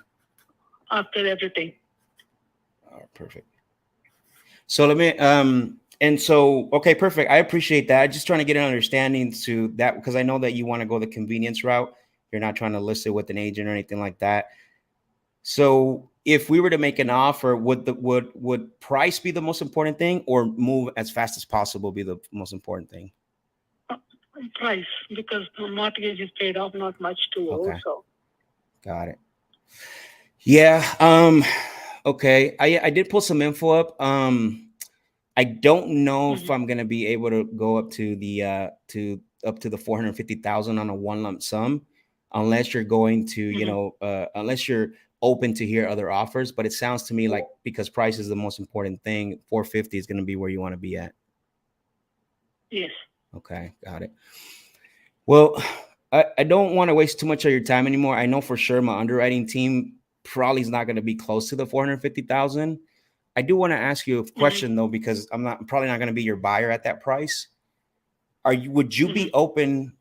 After everything. All right. Perfect. So let me okay, perfect. I appreciate that. I'm just trying to get an understanding to that because I know that you want to go the convenience route. You're not trying to list it with an agent or anything like that. So if we were to make an offer, would price be the most important thing, or move as fast as possible be the most important thing? Price, because the mortgage is paid off, not much to owe. Okay. So. Got it. Yeah. Okay. I did pull some info up. I don't know if I'm gonna be able to go up to the 450,000 on a one lump sum, unless you're going to, you know, unless you're open to hear other offers. But it sounds to me like because price is the most important thing, 450 is going to be where you want to be at. Yes. Okay, got it. Well, I don't want to waste too much of your time anymore. I know for sure my underwriting team probably is not going to be close to the 450,000. I do want to ask you a question though, because I'm probably not going to be your buyer at that price. Would you be open?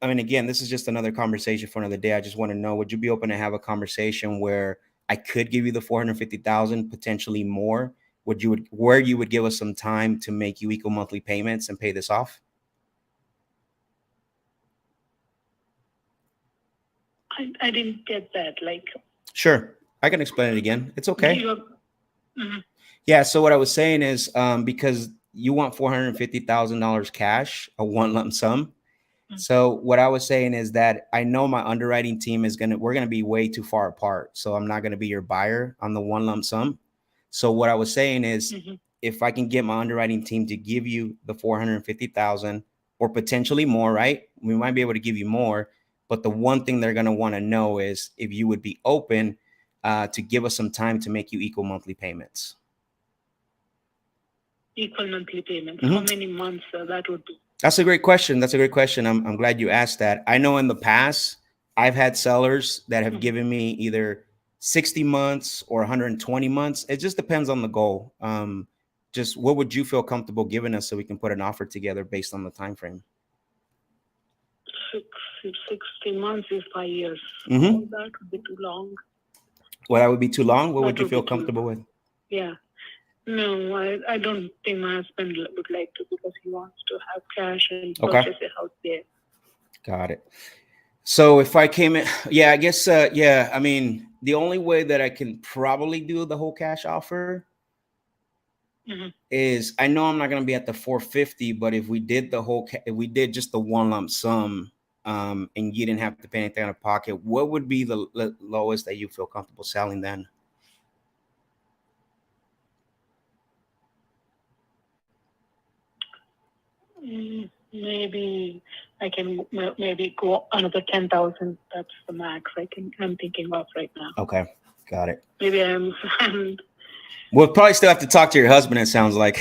I mean, again, this is just another conversation for another day. I just want to know, would you be open to have a conversation where I could give you the 450,000, potentially more? Where you would give us some time to make you equal monthly payments and pay this off? I didn't get that. Like, Sure, I can explain it again. It's okay. Mhm. Yeah. So what I was saying is, because you want $450,000 cash, a one lump sum. So what I was saying is that I know my underwriting team we're gonna be way too far apart. So I'm not gonna be your buyer on the one lump sum. So what I was saying is, if I can get my underwriting team to give you the 450,000 or potentially more, right? We might be able to give you more, but the one thing they're gonna want to know is if you would be open to give us some time to make you equal monthly payments. Equal monthly payments. How many months that would be? That's a great question. That's a great question. I'm glad you asked that. I know in the past, I've had sellers that have given me either 60 months or 120 months. It just depends on the goal. Just what would you feel comfortable giving us so we can put an offer together based on the time frame? 60 months is 5 years. Mhm. Oh, that would be too long. Well, that would be too long. What would That you would feel be too comfortable long. with? Yeah. No, I don't think my husband would like to, because he wants to have cash and Okay. purchase a house there. Got it. So if I came in, yeah, I guess, yeah, I mean, the only way that I can probably do the whole cash offer is, I know I'm not going to be at the 450, but if we did if we did just the one lump sum, and you didn't have to pay anything out of pocket, what would be the lowest that you feel comfortable selling then? Maybe I can maybe go another 10,000. That's the max I'm thinking of right now. Okay, got it. Maybe I'm We'll probably still have to talk to your husband, it sounds like.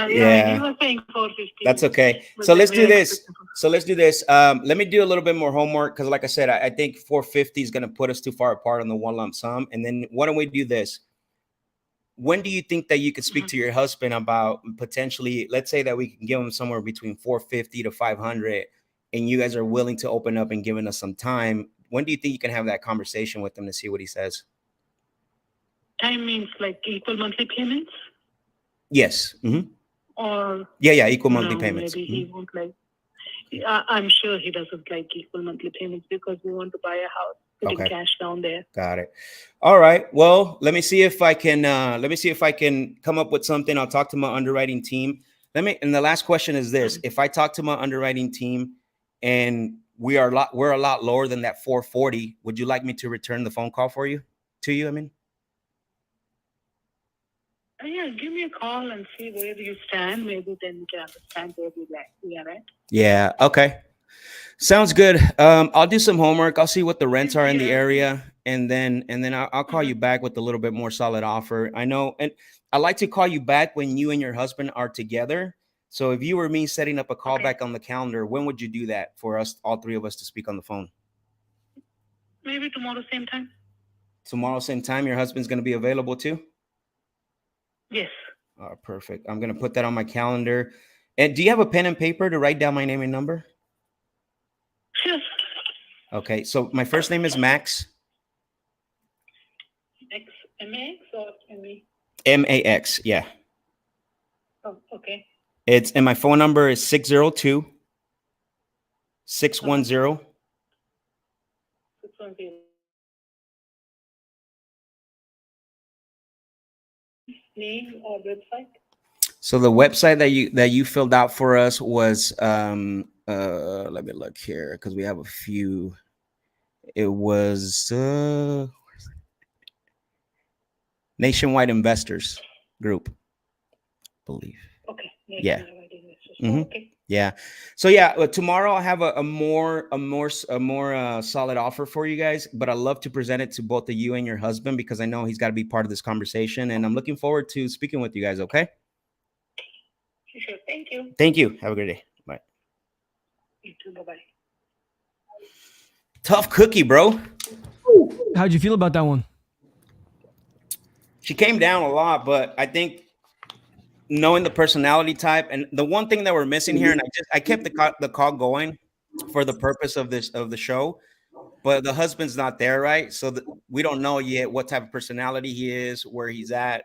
yeah. He was saying 450. That's okay. But So then let's we do are this. expecting- Let me do a little bit more homework, because like I said, I think 450 is going to put us too far apart on the one lump sum. And then why don't we do this? When do you think that you could speak to your husband about potentially, let's say that we can give him somewhere between 450 to 500, and you guys are willing to open up and giving us some time? When do you think you can have that conversation with him to see what he says? Time means like equal monthly payments? Yes. Or Yeah, equal monthly no, payments. Maybe he won't like. I'm sure he doesn't like equal monthly payments, because we want to buy a house, putting cash down there. Got it. All right. Well, let me see if I can come up with something. I'll talk to my underwriting team. And the last question is this: if I talk to my underwriting team and we're a lot lower than that 440, would you like me to return the phone call to you? I mean, Yeah, give me a call and see where you stand. Maybe then we can understand where we are at. yeah. Okay. Sounds good. I'll do some homework. I'll see what the rents are in the area, and then I'll call you back with a little bit more solid offer. I know, and I like to call you back when you and your husband are together. So if you were me setting up a call back on the calendar, when would you do that for us, all three of us, to speak on the phone? Maybe tomorrow same time. Tomorrow same time. Your husband's going to be available too? Yes. Perfect. I'm going to put that on my calendar. And do you have a pen and paper to write down my name and number? Sure. Okay. So my first name is Max. M-A-X or M-E? M-A-X. Yeah. Oh, okay. And my phone number is 602 610 610. Name or website? So the website that you filled out for us was let me look here, because we have a few. It was Nationwide Investors Group, I believe. Okay. Yeah. Okay. Yeah. So yeah, tomorrow I'll have a more solid offer for you guys, but I love to present it to both of you and your husband, because I know he's got to be part of this conversation, and I'm looking forward to speaking with you guys. Okay. Thank you. Thank you. Have a good day. Bye. You too. Bye-bye. Tough cookie, bro. How'd you feel about that one? She came down a lot, but I think knowing the personality type and the one thing that we're missing here, and I kept the call going for the purpose of the show, but the husband's not there, right? So we don't know yet what type of personality he is, where he's at,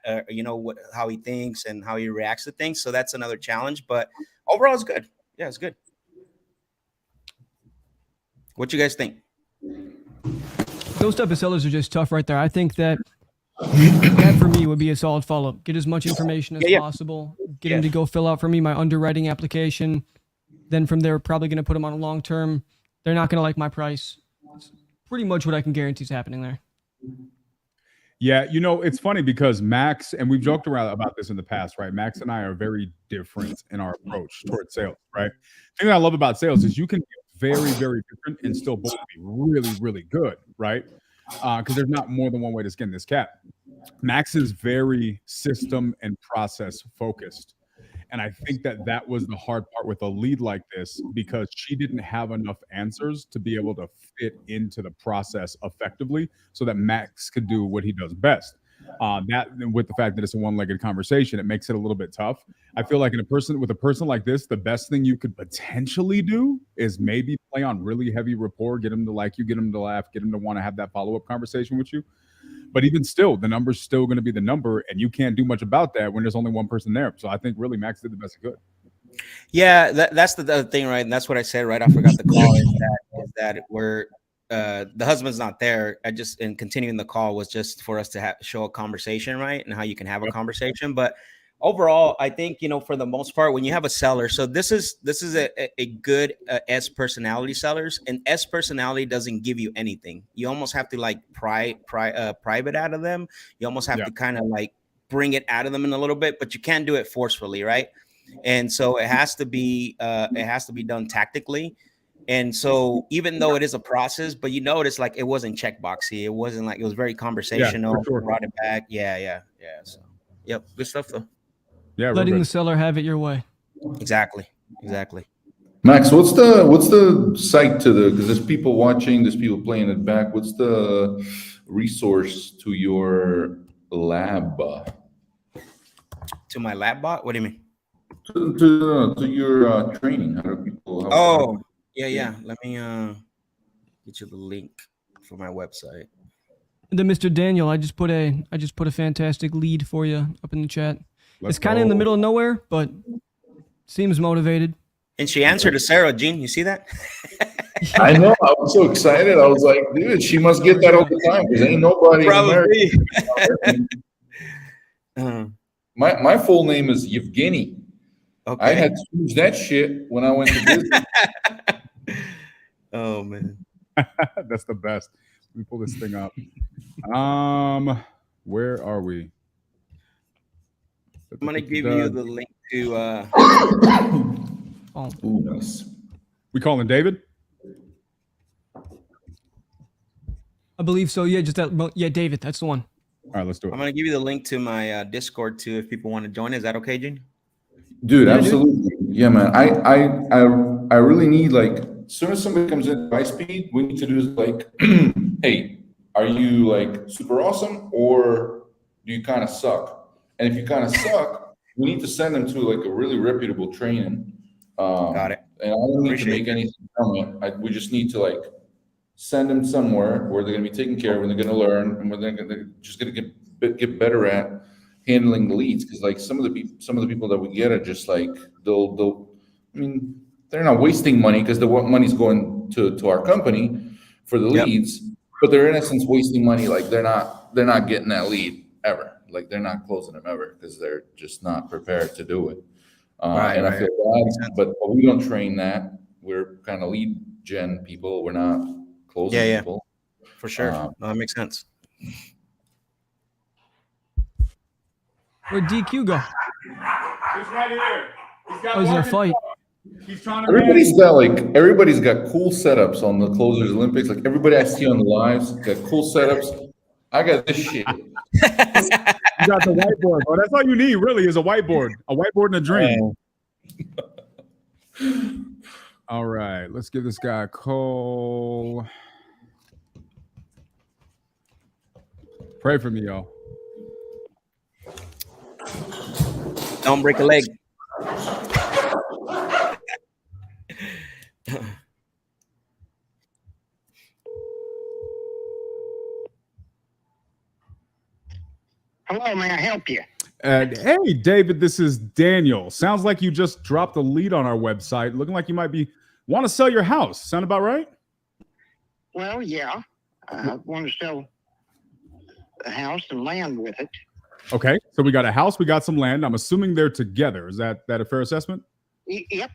how he thinks and how he reacts to things. So that's another challenge, but overall it's good. Yeah, it's good. What you guys think? Those type of sellers are just tough right there. I think that for me would be a solid follow-up. Get as much information as possible. Get him to go fill out for me my underwriting application. Then from there, probably going to put him on a long-term. They're not going to like my price. It's pretty much what I can guarantee is happening there. Yeah, it's funny because Max, and we've joked around about this in the past, right? Max and I are very different in our approach towards sales, right? The thing that I love about sales is you can be very, very different and still both be really, really good, right? Because there's not more than one way to skin this cat. Max is very system and process focused. And I think that was the hard part with a lead like this, because she didn't have enough answers to be able to fit into the process effectively so that Max could do what he does best. That, with the fact that it's a one-legged conversation, it makes it a little bit tough. I feel like with a person like this, the best thing you could potentially do is maybe play on really heavy rapport, get him to like you, get him to laugh, get him to want to have that follow-up conversation with you. But even still, the number's still going to be the number, and you can't do much about that when there's only one person there. So I think really Max did the best he could. Yeah, that's the other thing, right? And that's what I said right after I got the call is that we're the husband's not there. And continuing the call was just for us to show a conversation, right? And how you can have a conversation. But overall, I think, for the most part, when you have a seller, so this is a good S personality sellers, and S personality doesn't give you anything. You almost have to like private out of them. You almost have to kind of like bring it out of them in a little bit, but you can't do it forcefully, right? And so it has to be done tactically. And so even though it is a process, but notice like it wasn't checkboxy. It wasn't like, it was very conversational. Yeah, for sure. Brought it back. Yeah. So, yep. Good stuff though. Yeah. Letting the seller have it your way. Exactly. Max, what's the site because there's people watching, there's people playing it back. What's the resource to your lab? To my lab bot? What do you mean? To your training. How do people? Yeah. Let me get you the link for my website. And then Mr. Daniel, I just put a fantastic lead for you up in the chat. It's kind of in the middle of nowhere, but seems motivated. And she answered to Sarah, Gene. You see that? I know. I was so excited. I was like, dude, she must get that all the time because ain't nobody Probably. in America. My full name is Yevgeny. Okay. I had to choose that shit when I went to Disney. Oh man, that's the best. Let me pull this thing up. Where are we? I'm gonna give you the link to. Ooh, nice. We calling David? I believe so. Yeah, David, that's the one. All right, let's do it. I'm gonna give you the link to my Discord too, if people want to join. Is that okay, Gene? Dude, absolutely. Yeah, man. I really need, like, as soon as somebody comes in high speed, we need to do like, hey, are you like super awesome or do you kind of suck? And if you kind of suck, we need to send them to like a really reputable training. Got it. And I don't need to make anything from it. We just need to like send them somewhere where they're going to be taken care of and they're going to learn and they're just going to get better at handling the leads. Because like some of the people that we get are just like they're not wasting money because the money's going to our company for the leads, but they're in essence wasting money. Like they're not getting that lead ever. Like they're not closing them ever because they're just not prepared to do it. I feel bad, but we don't train that. We're kind of lead gen people. We're not closing people. For sure. No, that makes sense. Where'd DQ go? He's right here. He's in a fight. He's trying to. Everybody's got cool setups on the Closers Olympics. Like everybody I see on the lives got cool setups. I got this shit. You got the whiteboard, bro. That's all you need, really, is a whiteboard and a dream. All right, let's give this guy a call. Pray for me, y'all. Don't break a leg. Hello, may I help you? Hey, David, this is Daniel. Sounds like you just dropped a lead on our website. Looking like you might want to sell your house. Sound about right? Well, yeah. I want to sell a house and land with it. Okay, so we got a house, we got some land. I'm assuming they're together. Is that a fair assessment? Yep.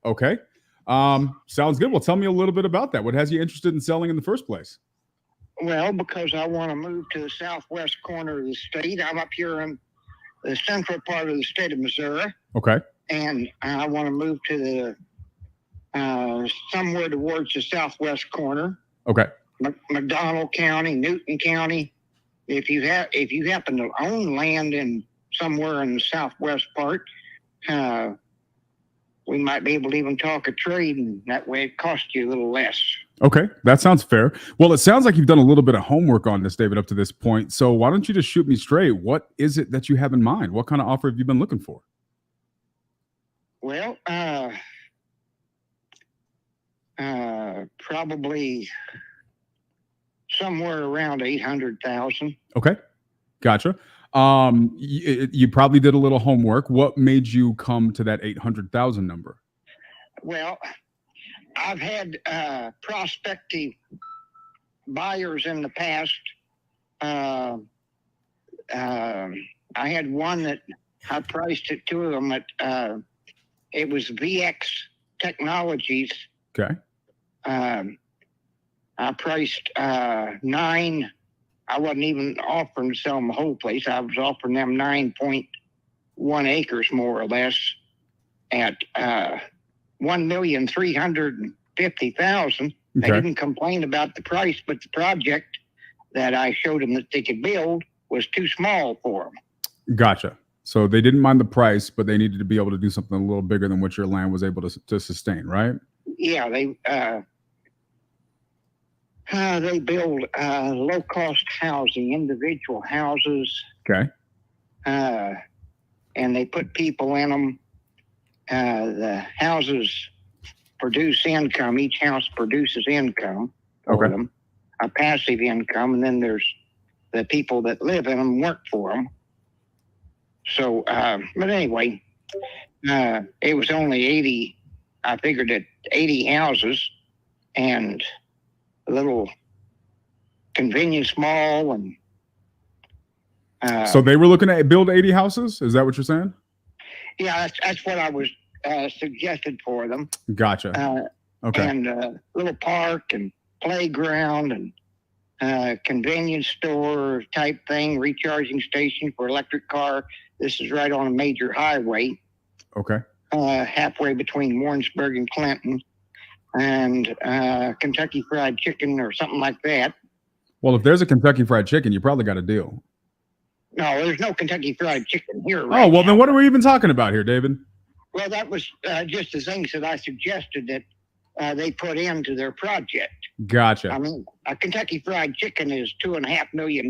Okay. Sounds good. Well, tell me a little bit about that. What has you interested in selling in the first place? Well, because I want to move to the southwest corner of the state. I'm up here in the central part of the state of Missouri. Okay. And I want to move to the somewhere towards the southwest corner. Okay. McDonald County, Newton County. If you happen to own land in somewhere in the southwest part, we might be able to even talk a trade, and that way it costs you a little less. Okay, that sounds fair. Well, it sounds like you've done a little bit of homework on this, David, up to this point. So why don't you just shoot me straight? What is it that you have in mind? What kind of offer have you been looking for? Well, probably somewhere around 800,000. Okay, gotcha. You probably did a little homework. What made you come to that 800,000 number? Well, I've had prospective buyers in the past. I had one that I priced it, two of them at it was VX Technologies. Okay. I priced 9. I wasn't even offering to sell them the whole place. I was offering them 9.1 acres, more or less, at $1,350,000. They didn't complain about the price, but the project that I showed them that they could build was too small for them. Gotcha. So they didn't mind the price, but they needed to be able to do something a little bigger than what your land was able to sustain, right? Yeah, they build low-cost housing, individual houses. Okay. And they put people in them. The houses produce income. Each house produces income for them, a passive income. And then there's the people that live in them work for them. So, but anyway, it was only 80. I figured at 80 houses and a little convenience mall. And so they were looking at build 80 houses. Is that what you're saying? Yeah, that's what I was suggested for them. Gotcha. Okay. And a little park and playground and convenience store type thing, recharging station for electric car. This is right on a major highway. Okay. Halfway between Warrensburg and Clinton, and Kentucky Fried Chicken or something like that. Well, if there's a Kentucky Fried Chicken, you probably got a deal. No, there's no Kentucky Fried Chicken here. Right now. Then what are we even talking about here, David? Well, that was just the things that I suggested that they put into their project. Gotcha. I mean, a Kentucky Fried Chicken is $2.5 million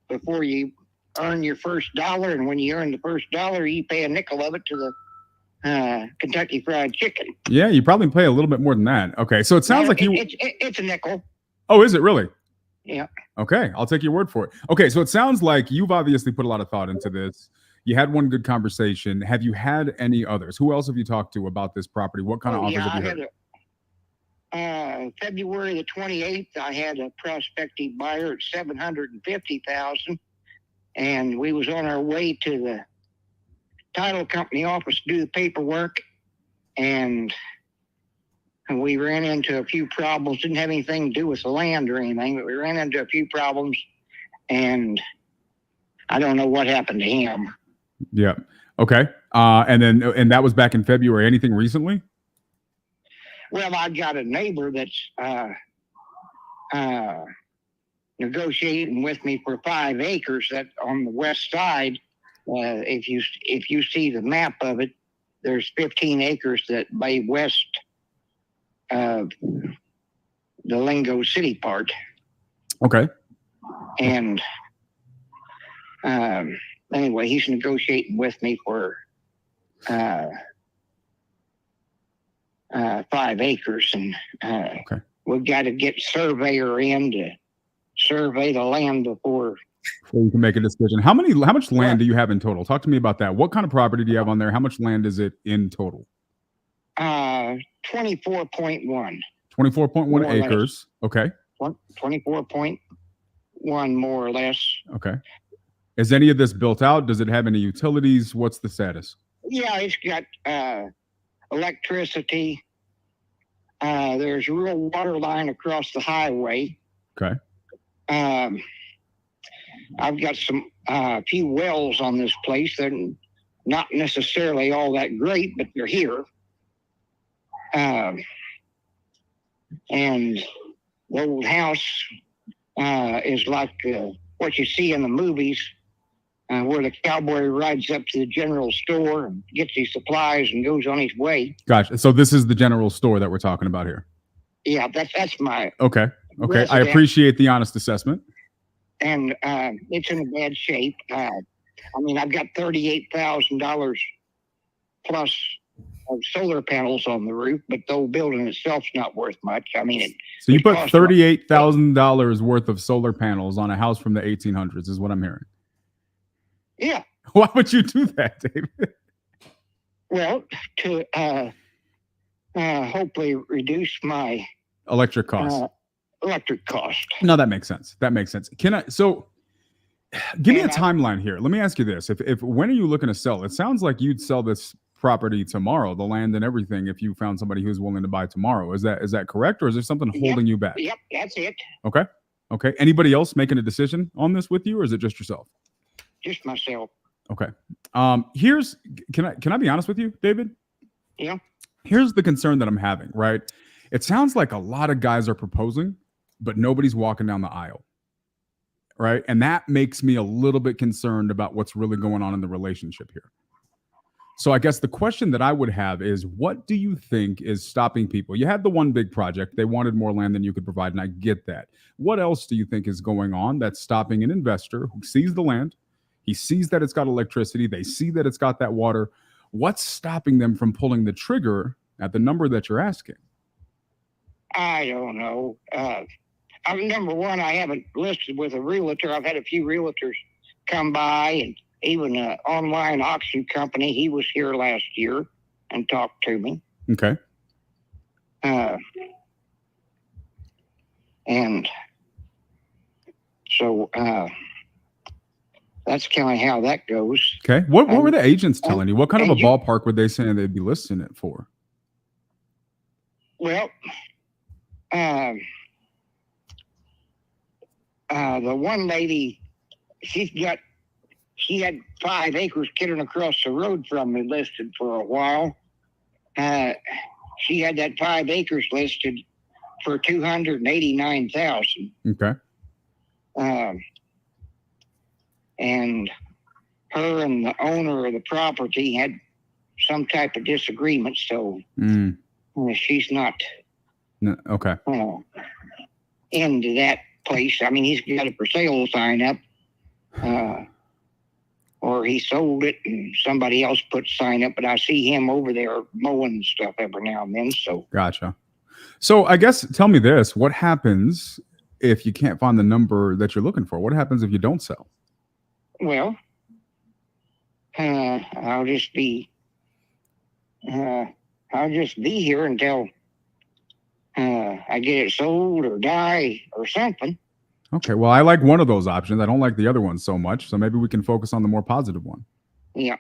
before you earn your first dollar, and when you earn the first dollar, you pay a nickel of it to the Kentucky Fried Chicken. Yeah, you probably pay a little bit more than that. Okay, so it sounds like it's a nickel. Oh, is it really? Yeah. Okay, I'll take your word for it. Okay, so it sounds like you've obviously put a lot of thought into this. You had one good conversation. Have you had any others? Who else have you talked to about this property? What kind of offers have you had? February the 28th, I had a prospective buyer at $750,000, and we was on our way to the title company office to do the paperwork, and we ran into a few problems. Didn't have anything to do with the land or anything, but we ran into a few problems, and I don't know what happened to him. Yeah. Okay. And that was back in February. Anything recently? Well, I got a neighbor that's negotiating with me for 5 acres that on the west side. If you see the map of it, there's 15 acres that lay west of the Lingo City part. Okay. And anyway, he's negotiating with me for 5 acres, and Okay. we've got to get surveyor in to survey the land before. So you can make a decision. How much land do you have in total? Talk to me about that. What kind of property do you have on there? How much land is it in total? 24.1. 24.1 acres. Okay. 24.1 more or less. Okay. Is any of this built out? Does it have any utilities? What's the status? Yeah, it's got electricity. There's a real water line across the highway. Okay. I've got some few wells on this place. They're not necessarily all that great, but they're here. And the old house is like what you see in the movies, where the cowboy rides up to the general store and gets his supplies and goes on his way. Gotcha. So this is the general store that we're talking about here. Yeah, that's my Okay. Okay. I resident. appreciate the honest assessment. And it's in bad shape. I mean, I've got $38,000 plus of solar panels on the roof, but the old building itself's not worth much. I mean, So you it put cost $38,000 worth of solar panels on a house from the 1800s is what I'm hearing. yeah. Why would you do that, David? Well, to hopefully reduce my Electric costs. electric cost. No, that makes sense. That makes sense. Give me a And timeline here. Let me ask you this. If when are you looking to sell? It sounds like you'd sell this property tomorrow, the land and everything, if you found somebody who's willing to buy tomorrow. Is that correct? Or is there something holding you back? Yep, that's it. Okay. Okay. Anybody else making a decision on this with you, or is it just yourself? Just myself. Okay. Can I be honest with you, David? Yeah. Here's the concern that I'm having, right? It sounds like a lot of guys are proposing, but nobody's walking down the aisle. Right. And that makes me a little bit concerned about what's really going on in the relationship here. So I guess the question that I would have is, what do you think is stopping people? You had the one big project. They wanted more land than you could provide, and I get that. What else do you think is going on that's stopping an investor who sees the land? He sees that it's got electricity. They see that it's got that water. What's stopping them from pulling the trigger at the number that you're asking? I don't know. Number one, I haven't listed with a realtor. I've had a few realtors come by, and even an online auction company. He was here last year and talked to me. Okay. And so that's kind of how that goes. Okay. What were the agents telling you? What kind of a and you- ballpark were they saying they'd be listing it for? Well, the one lady, she had 5 acres kidding across the road from me listed for a while. She had that 5 acres listed for $289,000. Okay. And her and the owner of the property had some type of disagreement, so she's not Okay. into that place. I mean, he's got a for sale sign up, or he sold it and somebody else put sign up, but I see him over there mowing stuff every now and then. So Gotcha. So I guess tell me this: what happens if you can't find the number that you're looking for? What happens if you don't sell? well, I'll just be here until I get it sold or die or something. Okay. Well, I like one of those options. I don't like the other one so much. So maybe we can focus on the more positive one. Yeah.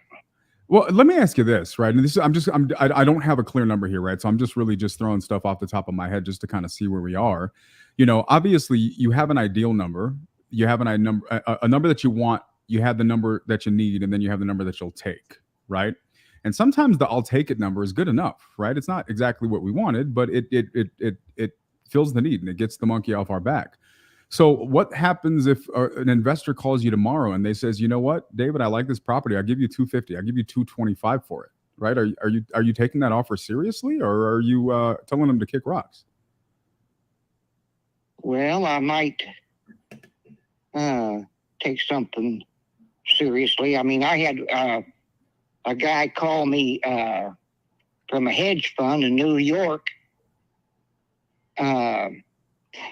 Well, let me ask you this, right? And this is, I don't have a clear number here, right? So I'm just really just throwing stuff off the top of my head just to kind of see where we are. You know, obviously you have an ideal number. You have a number that you want. You have the number that you need, and then you have the number that you'll take, right? And sometimes the I'll take it number is good enough, right? It's not exactly what we wanted, but it fills the need and it gets the monkey off our back. So what happens if an investor calls you tomorrow and they says, you know what, David, I like this property. I'll give you $250. I'll give you $225 for it. right? Are you taking that offer seriously, or are you telling them to kick rocks? Well, I might take something seriously. I mean, I had a guy call me from a hedge fund in New York.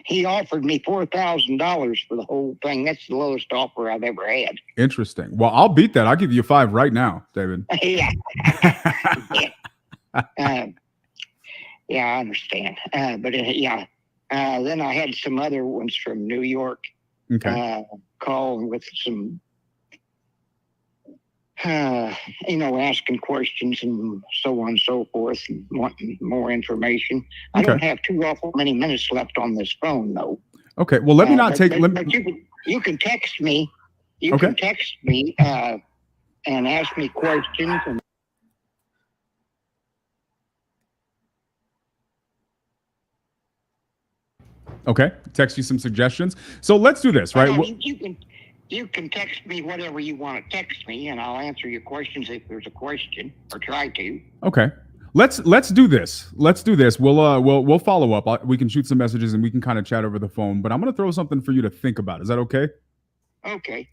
He offered me $4,000 for the whole thing. That's the lowest offer I've ever had. Interesting. Well, I'll beat that. I'll give you 5 right now, David. Yeah. Yeah, I understand. But yeah. Then I had some other ones from New York call with some, asking questions and so on and so forth, and wanting more information. I don't have too awful many minutes left on this phone, though. Okay. Well, let me not take. But you can text me. You can text me and ask me questions. And okay, text you some suggestions. So let's do this, right? You can text me whatever you want to text me, and I'll answer your questions if there's a question, or try to. Okay. Let's do this. Let's do this. We'll follow up. We can shoot some messages and we can kind of chat over the phone. But I'm going to throw something for you to think about. Is that okay? Okay.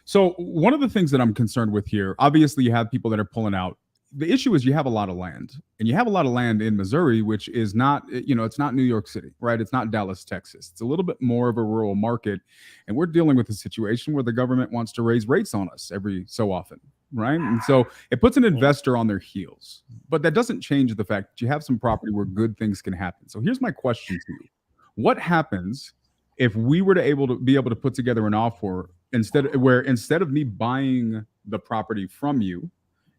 So one of the things that I'm concerned with here, obviously, you have people that are pulling out. The issue is you have a lot of land, and you have a lot of land in Missouri, which is not, it's not New York City, right? It's not Dallas, Texas. It's a little bit more of a rural market, and we're dealing with a situation where the government wants to raise rates on us every so often, right? And so it puts an investor on their heels, but that doesn't change the fact that you have some property where good things can happen. So here's my question to you. What happens if we were to be able to put together an offer instead of me buying the property from you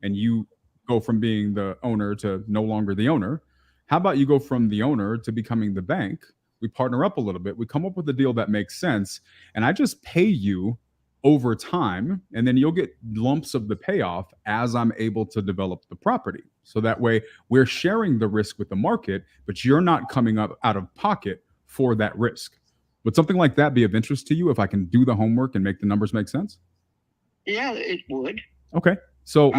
and you go from being the owner to no longer the owner? How about you go from the owner to becoming the bank? We partner up a little bit. We come up with a deal that makes sense, and I just pay you over time, and then you'll get lumps of the payoff as I'm able to develop the property. So that way we're sharing the risk with the market, but you're not coming up out of pocket for that risk. Would something like that be of interest to you if I can do the homework and make the numbers make sense? Yeah, it would. Okay. So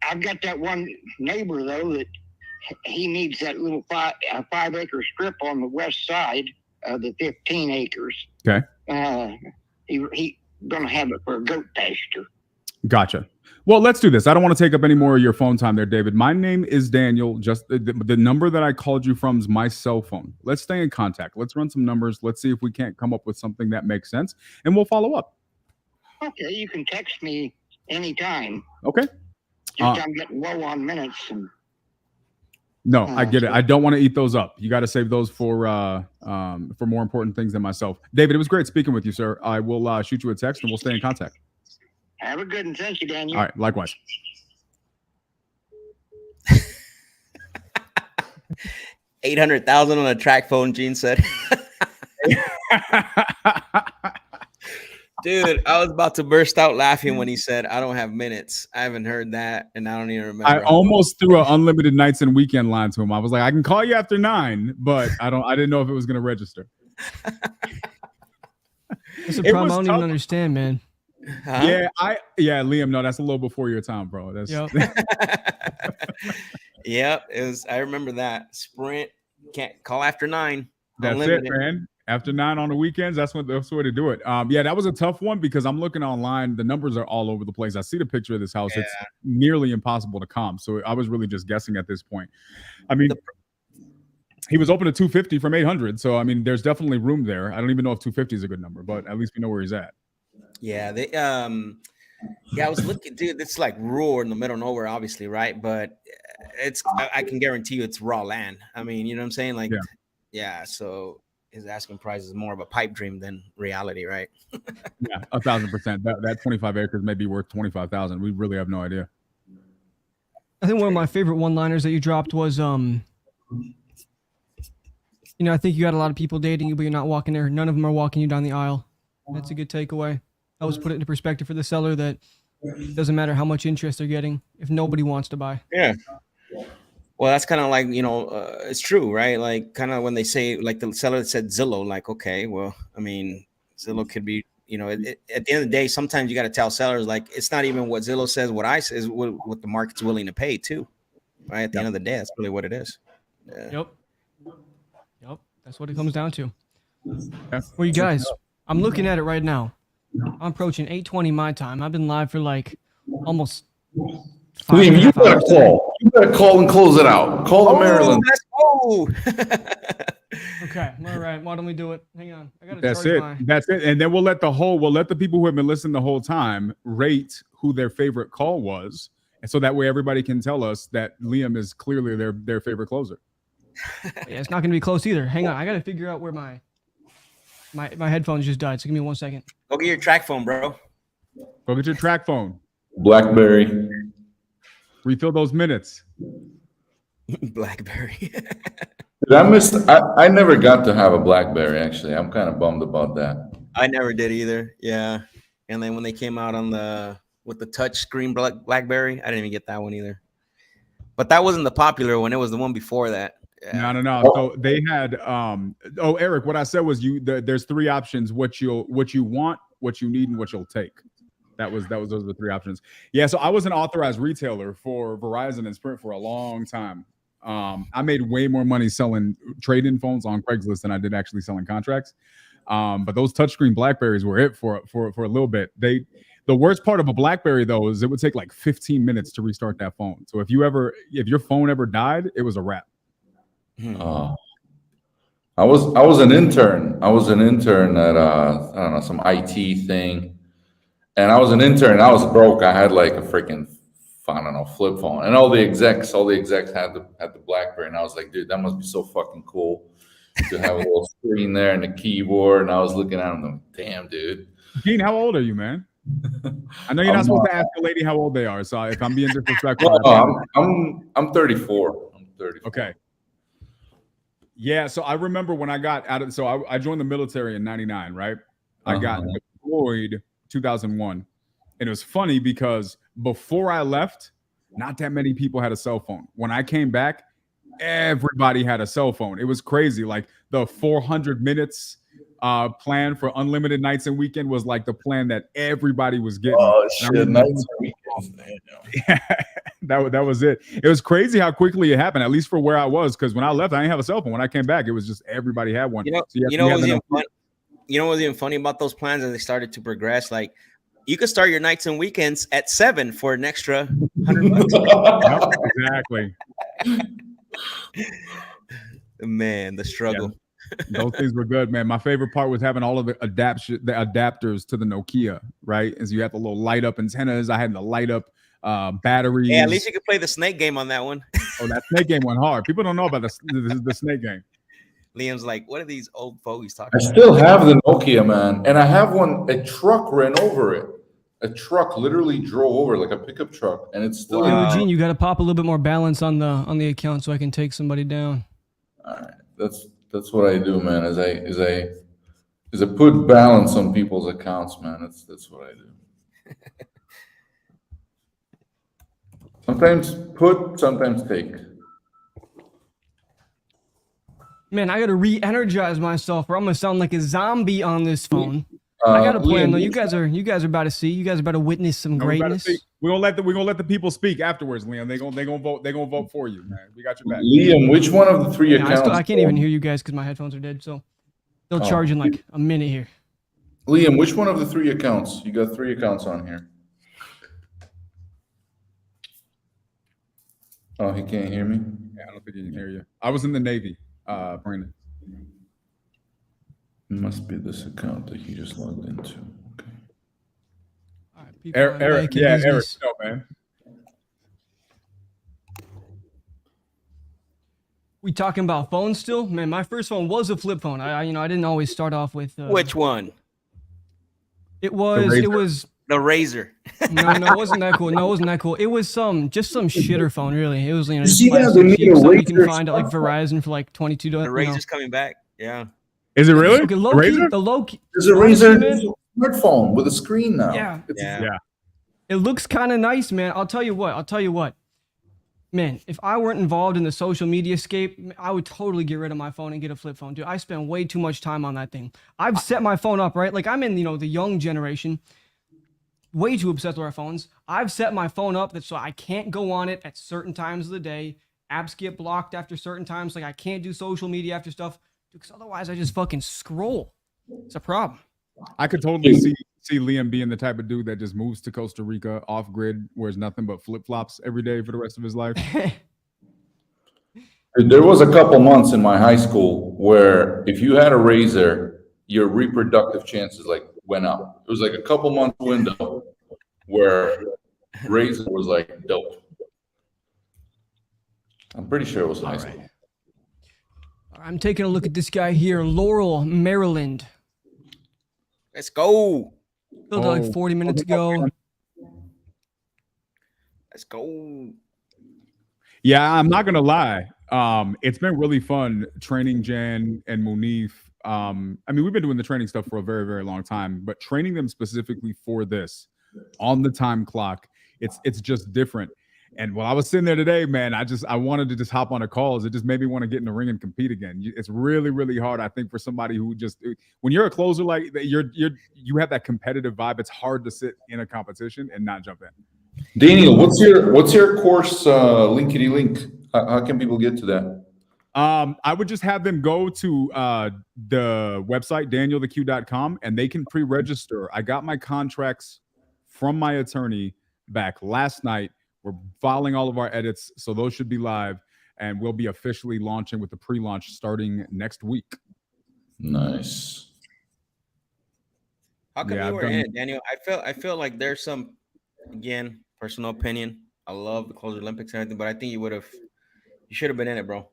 I've got that one neighbor, though, that he needs that little 5-acre strip on the west side of the 15 acres. Okay. He gonna have it for a goat pasture. Gotcha. Well, let's do this. I don't want to take up any more of your phone time there, David. My name is Daniel. Just the number that I called you from is my cell phone. Let's stay in contact. Let's run some numbers. Let's see if we can't come up with something that makes sense, and we'll follow up. Okay, you can text me anytime. Okay. Just I'm getting low on minutes. No, I get it. I don't want to eat those up. You got to save those for more important things than myself. David, it was great speaking with you, sir. I will shoot you a text and we'll stay in contact. Have a good one. Thank you, Daniel. All right, likewise. 800,000 on a track phone, Gene said. Dude, I was about to burst out laughing when he said, I don't have minutes. I haven't heard that, and I don't even remember. I almost threw an unlimited nights and weekend line to him. I was like, I can call you after 9, but I didn't know if it was going to register. That's a problem I don't even understand, man. Huh? Yeah, Liam, no, that's a little before your time, bro. That's Yep, it was. I remember that. Sprint, can't call after 9. That's unlimited. it, man. After 9 on the weekends, that's the way to do it. Yeah, that was a tough one because I'm looking online. The numbers are all over the place. I see the picture of this house. Yeah. It's nearly impossible to comp. So I was really just guessing at this point. I mean, he was open to 250 from 800. So, I mean, there's definitely room there. I don't even know if 250 is a good number, but at least we know where he's at. Yeah, I was looking, dude. It's like rural in the middle of nowhere, obviously, right? But I can guarantee you, it's raw land. I mean, you know what I'm saying? Like, yeah. So his asking price is more of a pipe dream than reality, right? Yeah, 1,000%. That 25 acres may be worth 25,000. We really have no idea. I think one of my favorite one-liners that you dropped was, I think you got a lot of people dating you, but you're not walking there. None of them are walking you down the aisle. That's a good takeaway. Always put it into perspective for the seller that it doesn't matter how much interest they're getting if nobody wants to buy. Yeah. Well, that's kind of like, it's true, right? Like kind of when they say, like the seller said Zillow, like, okay, well, I mean, Zillow could be, at the end of the day, sometimes you got to tell sellers, like, it's not even what Zillow says, what I say is what the market's willing to pay too. Right at the end of the day, that's really what it is. Yeah. Yep. That's what it comes down to. Well, you guys, I'm looking at it right now. I'm approaching 8:20 my time. I've been live for like almost 5 and a Liam, you half gotta hours today. call. You gotta call and close it out. Call the Maryland. Let's go. Okay, all right. Why don't we do it? Hang on. I gotta That's charge it. my. That's it. And then we'll let the people who have been listening the whole time rate who their favorite call was. And so that way everybody can tell us that Liam is clearly their favorite closer. Yeah, it's not gonna be close either. Hang on. I gotta figure out where my headphones just died. So give me 1 second. Go get your track phone, bro. Go get your track phone. BlackBerry. Refill those minutes. BlackBerry. Dude, I never got to have a BlackBerry, actually. I'm kind of bummed about that. I never did either. Yeah. And then when they came out with the touch screen BlackBerry, I didn't even get that one either. But that wasn't the popular one. It was the one before that. Yeah. No. So they had Eric, what I said was there's three options: what you want, what you need, and what you'll take. Those are the three options. Yeah. So I was an authorized retailer for Verizon and Sprint for a long time. I made way more money selling trade-in phones on Craigslist than I did actually selling contracts. But those touchscreen Blackberries were it for a little bit. The worst part of a BlackBerry though is it would take like 15 minutes to restart that phone. So if your phone ever died, it was a wrap. I was an intern. I was an intern at I don't know, some IT thing, and I was an intern. I was broke. I had like a freaking, I don't know, flip phone, and all the execs had the BlackBerry, and I was like, dude, that must be so fucking cool to have a little screen there and a keyboard. And I was looking at them, going, damn, dude. Gene, how old are you, man? I know you're not supposed to ask a lady how old they are, so if I'm being disrespectful, I'm 34. I'm 34. Okay. Yeah, so I remember when I got out of, so I joined the military in 99, right? I got deployed 2001. And it was funny because before I left, not that many people had a cell phone. When I came back, everybody had a cell phone. It was crazy. Like the 400 minutes plan for unlimited nights and weekend was like the plan that everybody was getting. Oh, shit, nights and weekends. Yeah, that was it. It was crazy how quickly it happened, at least for where I was, because when I left, I didn't have a cell phone. When I came back, it was just everybody had one. You know what was even funny about those plans as they started to progress? Like, you could start your nights and weekends at 7 for an extra $100. Exactly. Man, the struggle. Yeah. Those things were good, man. My favorite part was having all of the adapters to the Nokia, right? As you have the little light up antennas. I had the light up batteries. Yeah, at least you could play the snake game on that one. Oh, that snake game went hard. People don't know about the snake game. Liam's like, what are these old fogies talking I about? still have the Nokia, man. And I have one, a truck ran over it. A truck literally drove over, like a pickup truck, and it's still. Hey, Eugene, you got to pop a little bit more balance on the account so I can take somebody down. All right, that's what I do, man. Is I put balance on people's accounts, man. That's what I do. Sometimes put, sometimes take. Man, I got to re-energize myself, or I'm gonna sound like a zombie on this phone. I got a plan though. You guys are about to see. You guys are about to witness some greatness. We're gonna let the people speak afterwards, Liam. They're gonna vote for you, man. We got your back. Liam, which one of the three accounts? I can't even hear you guys because my headphones are dead. So they'll charge in like a minute here. Liam, which one of the three accounts? You got 3 accounts on here. Oh, he can't hear me? Yeah, I don't think he can hear you. I was in the Navy, Brandon. It must be this account that he just logged into. Okay. All right, Eric, Eric, no, man. We talking about phones still? Man, my first phone was a flip phone. I didn't always start off with. Which one? It was the Razor. No, it wasn't that cool. No, it wasn't that cool. It was just some shitter phone, really. It was just see that? plastic cheap stuff you can find at like Verizon for like $22. The Razor's coming back. Yeah. Is it really? Okay, the low key. There's a Razor smartphone with a screen now. Yeah. It looks kind of nice, man. I'll tell you what. Man, if I weren't involved in the social media scape, I would totally get rid of my phone and get a flip phone. Dude, I spend way too much time on that thing. I've set my phone up, right? Like I'm in, the young generation. way too obsessed with our phones. I've set my phone up so I can't go on it at certain times of the day. Apps get blocked after certain times. Like I can't do social media after stuff because otherwise I just fucking scroll. It's a problem. I could totally see Liam being the type of dude that just moves to Costa Rica off grid, wears nothing but flip flops every day for the rest of his life. There was a couple months in my high school where if you had a razor, your reproductive chances like went up. It was like a couple month window where razor was like dope. I'm pretty sure it was high school. I'm taking a look at this guy here, Laurel, Maryland. Let's go. Filled out like 40 minutes ago. Let's go. Yeah, I'm not gonna lie. It's been really fun training Jan and Munif. I mean, we've been doing the training stuff for a very, very long time, but training them specifically for this on the time clock, it's just different. And while I was sitting there today, man, I wanted to just hop on a calls. It just made me want to get in the ring and compete again. It's really, really hard, I think, for somebody who just when you're a closer like that, you have that competitive vibe. It's hard to sit in a competition and not jump in. Daniel, what's your course linkity link? How can people get to that? I would just have them go to the website danieltheq.com and they can pre-register. I got my contracts from my attorney back last night. We're filing all of our edits, so those should be live, and we'll be officially launching with the pre-launch starting next week. Nice. How come you were in it, Daniel? I feel like there's some, again, personal opinion. I love the Closer Olympics and everything, but I think you should have been in it, bro.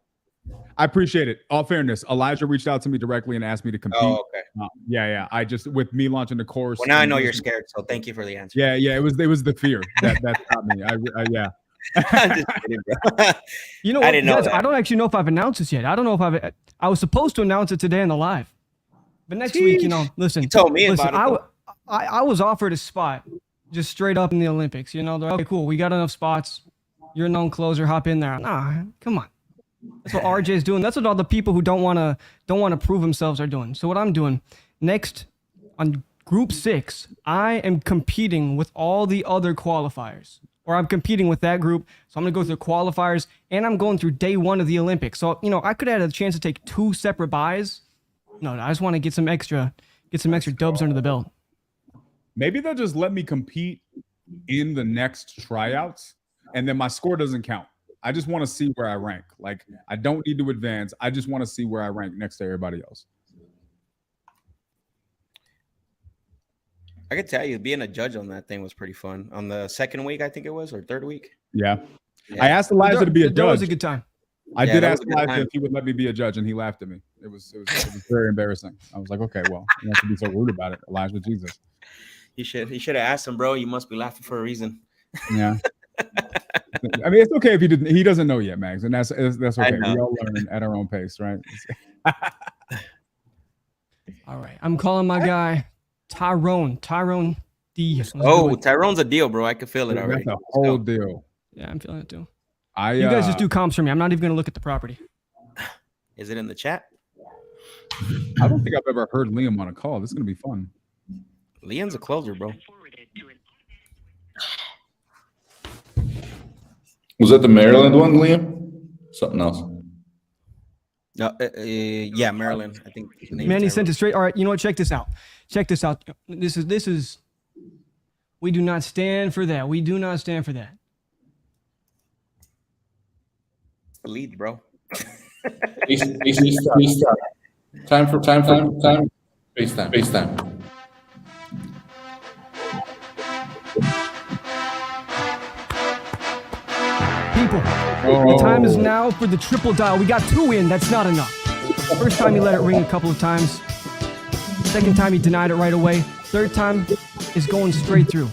I appreciate it. All fairness, Elijah reached out to me directly and asked me to compete. Oh, okay. Yeah. I just, with me launching the course. Well, now I know you're scared, so thank you for the answer. Yeah. It was the fear that got me. Yeah. I'm just kidding, bro. You know what? I didn't know Guys, that. I don't actually know if I've announced this yet. I don't know if I was supposed to announce it today in the live, but next week, listen. You told me about it. I was offered a spot just straight up in the Olympics. They're like, okay, cool. We got enough spots. You're a known closer. Hop in there. Nah, come on. That's what RJ is doing. That's what all the people who don't want to prove themselves are doing. So what I'm doing next on Group 6, I am competing with all the other qualifiers, or I'm competing with that group. So I'm gonna go through qualifiers, and I'm going through day 1 of the Olympics. So I could have had a chance to take 2 separate buys. No, I just want to get some extra dubs under the belt. Maybe they'll just let me compete in the next tryouts, and then my score doesn't count. I just want to see where I rank. Like, I don't need to advance. I just want to see where I rank next to everybody else. I could tell you, being a judge on that thing was pretty fun. On the second week, I think it was, or third week. Yeah. I asked Elijah to be a judge. That was a good time. I did ask Elijah if he would let me be a judge, and he laughed at me. It was very embarrassing. I was like, okay, well, you don't have to be so rude about it, Elijah. Jesus. He should have asked him, bro. You must be laughing for a reason. Yeah. I mean, it's okay if he doesn't know yet, Max, and that's okay. We all learn at our own pace, right? All right, I'm calling my guy Tyrone D. Tyrone's a deal, bro. I can feel it already. That's a whole deal. Yeah, I'm feeling it too. You guys just do comps for me. I'm not even gonna look at the property. Is it in the chat? I don't think I've ever heard Liam on a call. This is gonna be fun. Liam's a closer, bro. Was that the Maryland one, Liam? Something else. No, yeah, Maryland. I think. Manny sent it straight. All right, you know what? Check this out. This is. We do not stand for that. We do not stand for that. The lead, bro. Time. FaceTime. People, the time is now for the triple dial. We got 2 in. That's not enough. First time he let it ring a couple of times. Second time he denied it right away. Third time is going straight through.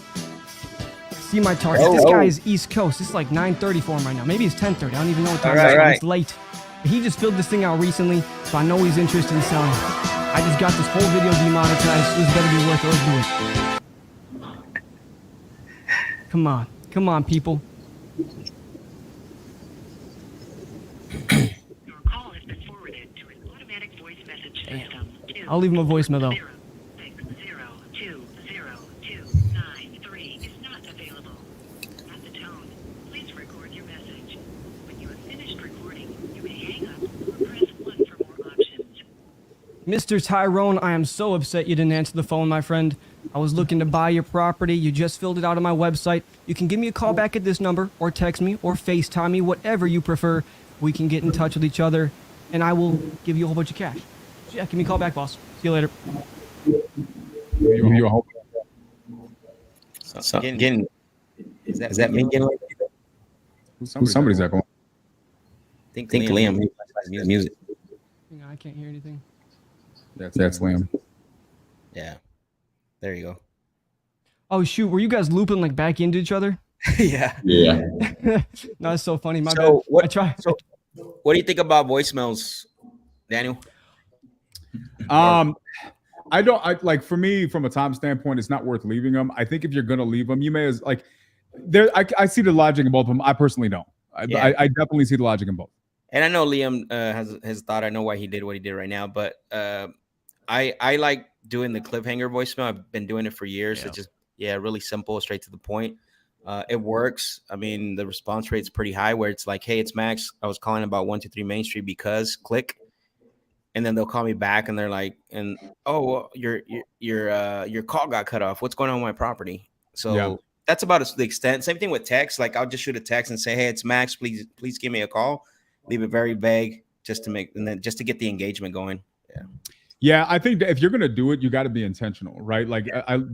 See my target. This guy is East Coast. It's like 9:30 for him right now. Maybe it's 10:30. I don't even know what time it is. Right. It's late. But he just filled this thing out recently, so I know he's interested in selling. I just got this whole video demonetized. This better be worth it. Let's do it. Come on, people. Your call has been forwarded to an automatic voice message system. I'll leave him a voicemail though. 060202939. Mr. Tyrone, I am so upset you didn't answer the phone, my friend. I was looking to buy your property. You just filled it out on my website. You can give me a call back at this number, or text me, or FaceTime me, whatever you prefer. We can get in touch with each other, and I will give you a whole bunch of cash. So yeah, give me a call back, boss. See you later. You hope. So, again, is that me getting like that? Who's somebody's that going? I think Liam makes music. Hang on, I can't hear anything. That's Liam. Yeah. There you go. Oh shoot, were you guys looping like back into each other? Yeah. Yeah. No, that's so funny. My So bad. what? I try. So what do you think about voicemails, Daniel? I like, for me, from a time standpoint, it's not worth leaving them. I think if you're gonna leave them, you may as like there. I see the logic in both of them. I personally don't. I definitely see the logic in both. And I know Liam has thought. I know why he did what he did right now, but I like doing the cliffhanger voicemail. I've been doing it for years. Yeah. It's just really simple, straight to the point. It works. I mean, the response rate's pretty high. Where it's like, "Hey, it's Max. I was calling about 123 Main Street because click." And then they'll call me back and they're like, "Oh, well, your call got cut off. What's going on with my property?" So that's about the extent. Same thing with text. Like, I'll just shoot a text and say, "Hey, it's Max. Please give me a call." Leave it very vague just to get the engagement going. Yeah, I think that if you're gonna do it, you got to be intentional, right? Like,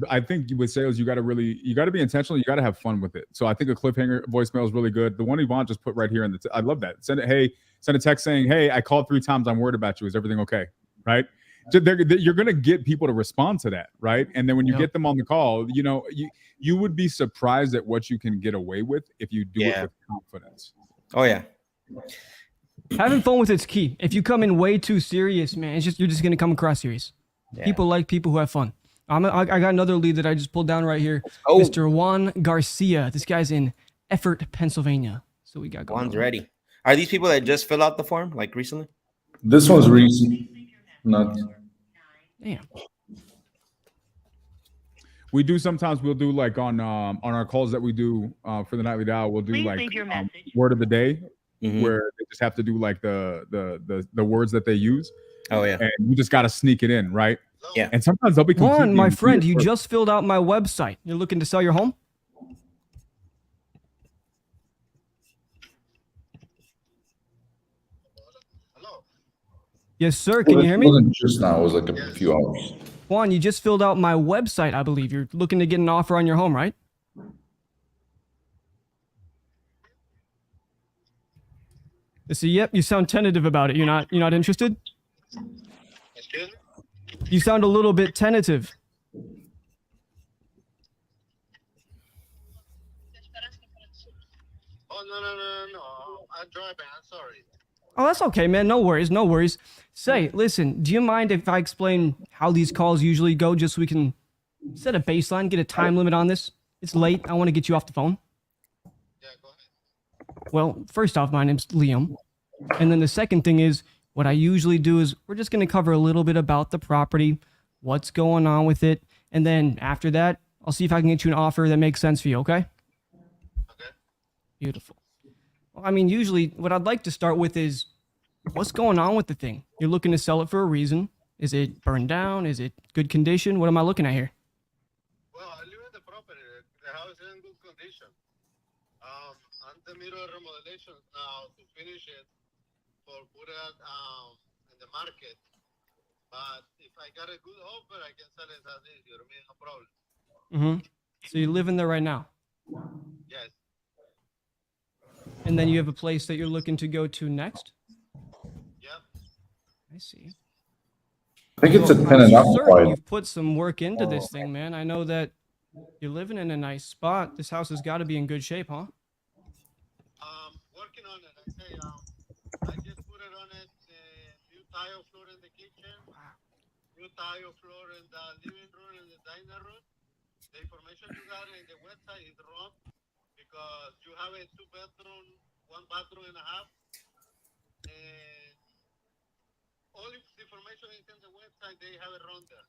I think with sales, you got to be intentional. You got to have fun with it. So I think a cliffhanger voicemail is really good. The one Yvonne just put right here I love that. Send a text saying, "Hey, I called 3 times. I'm worried about you. Is everything okay?" Right? You're gonna get people to respond to that, right? And then when you get them on the call, you would be surprised at what you can get away with if you do it with confidence. Oh yeah. Having fun with it's key. If you come in way too serious, man, you're just gonna come across serious. Yeah. People like people who have fun. I got another lead that I just pulled down right here. Oh. Mr. Juan Garcia. This guy's in Effort, Pennsylvania. So we got going. Juan's ready. Are these people that just fill out the form like recently? This one's recent. Not. Damn. We do sometimes. We'll do like on our calls that we do for the nightly dial. We'll do like word of the day. Mm-hmm. Where they just have to do like the words that they use. Oh yeah. And you just got to sneak it in, right? Yeah. And sometimes they'll be Juan, my friend, you just filled out my website. You're looking to sell your home? Hello. Yes, sir. Can you hear me? It wasn't just now. It was like a few hours. Juan, you just filled out my website, I believe. You're looking to get an offer on your home, right? So, yep, you sound tentative about it. You're not interested? Excuse me? You sound a little bit tentative. Oh, no. I'm driving. I'm sorry. Oh, that's okay, man. No worries. Say, listen, do you mind if I explain how these calls usually go just so we can set a baseline, get a time limit on this? It's late. I want to get you off the phone. Yeah, go ahead. Well, first off, my name's Liam. And then the second thing is, what I usually do is we're just going to cover a little bit about the property, what's going on with it. And then after that, I'll see if I can get you an offer that makes sense for you, okay? Okay. Beautiful. Well, I mean, usually what I'd like to start with is, what's going on with the thing? You're looking to sell it for a reason. Is it burned down? Is it good condition? What am I looking at here? Well, I live in the property. The house is in good condition. I'm in the middle of remodelations now to finish it for put it in the market. But if I got a good offer, I can sell it as is. You know, no problem. Mm-hmm. So you live in there right now? Yes. And then you have a place that you're looking to go to next? Yep. I see. I think it's a Well, tenant I'm occupied. certain you've put some work into this thing, man. I know that you're living in a nice spot. This house has got to be in good shape, huh? Working on it. I say, I just put it on it. New tile floor in the kitchen. New tile floor in the living room and the dining room. The information you got in the website is wrong because you have a 2-bedroom, 1 bathroom and a half. And all the information is in the website. They have it wrong there.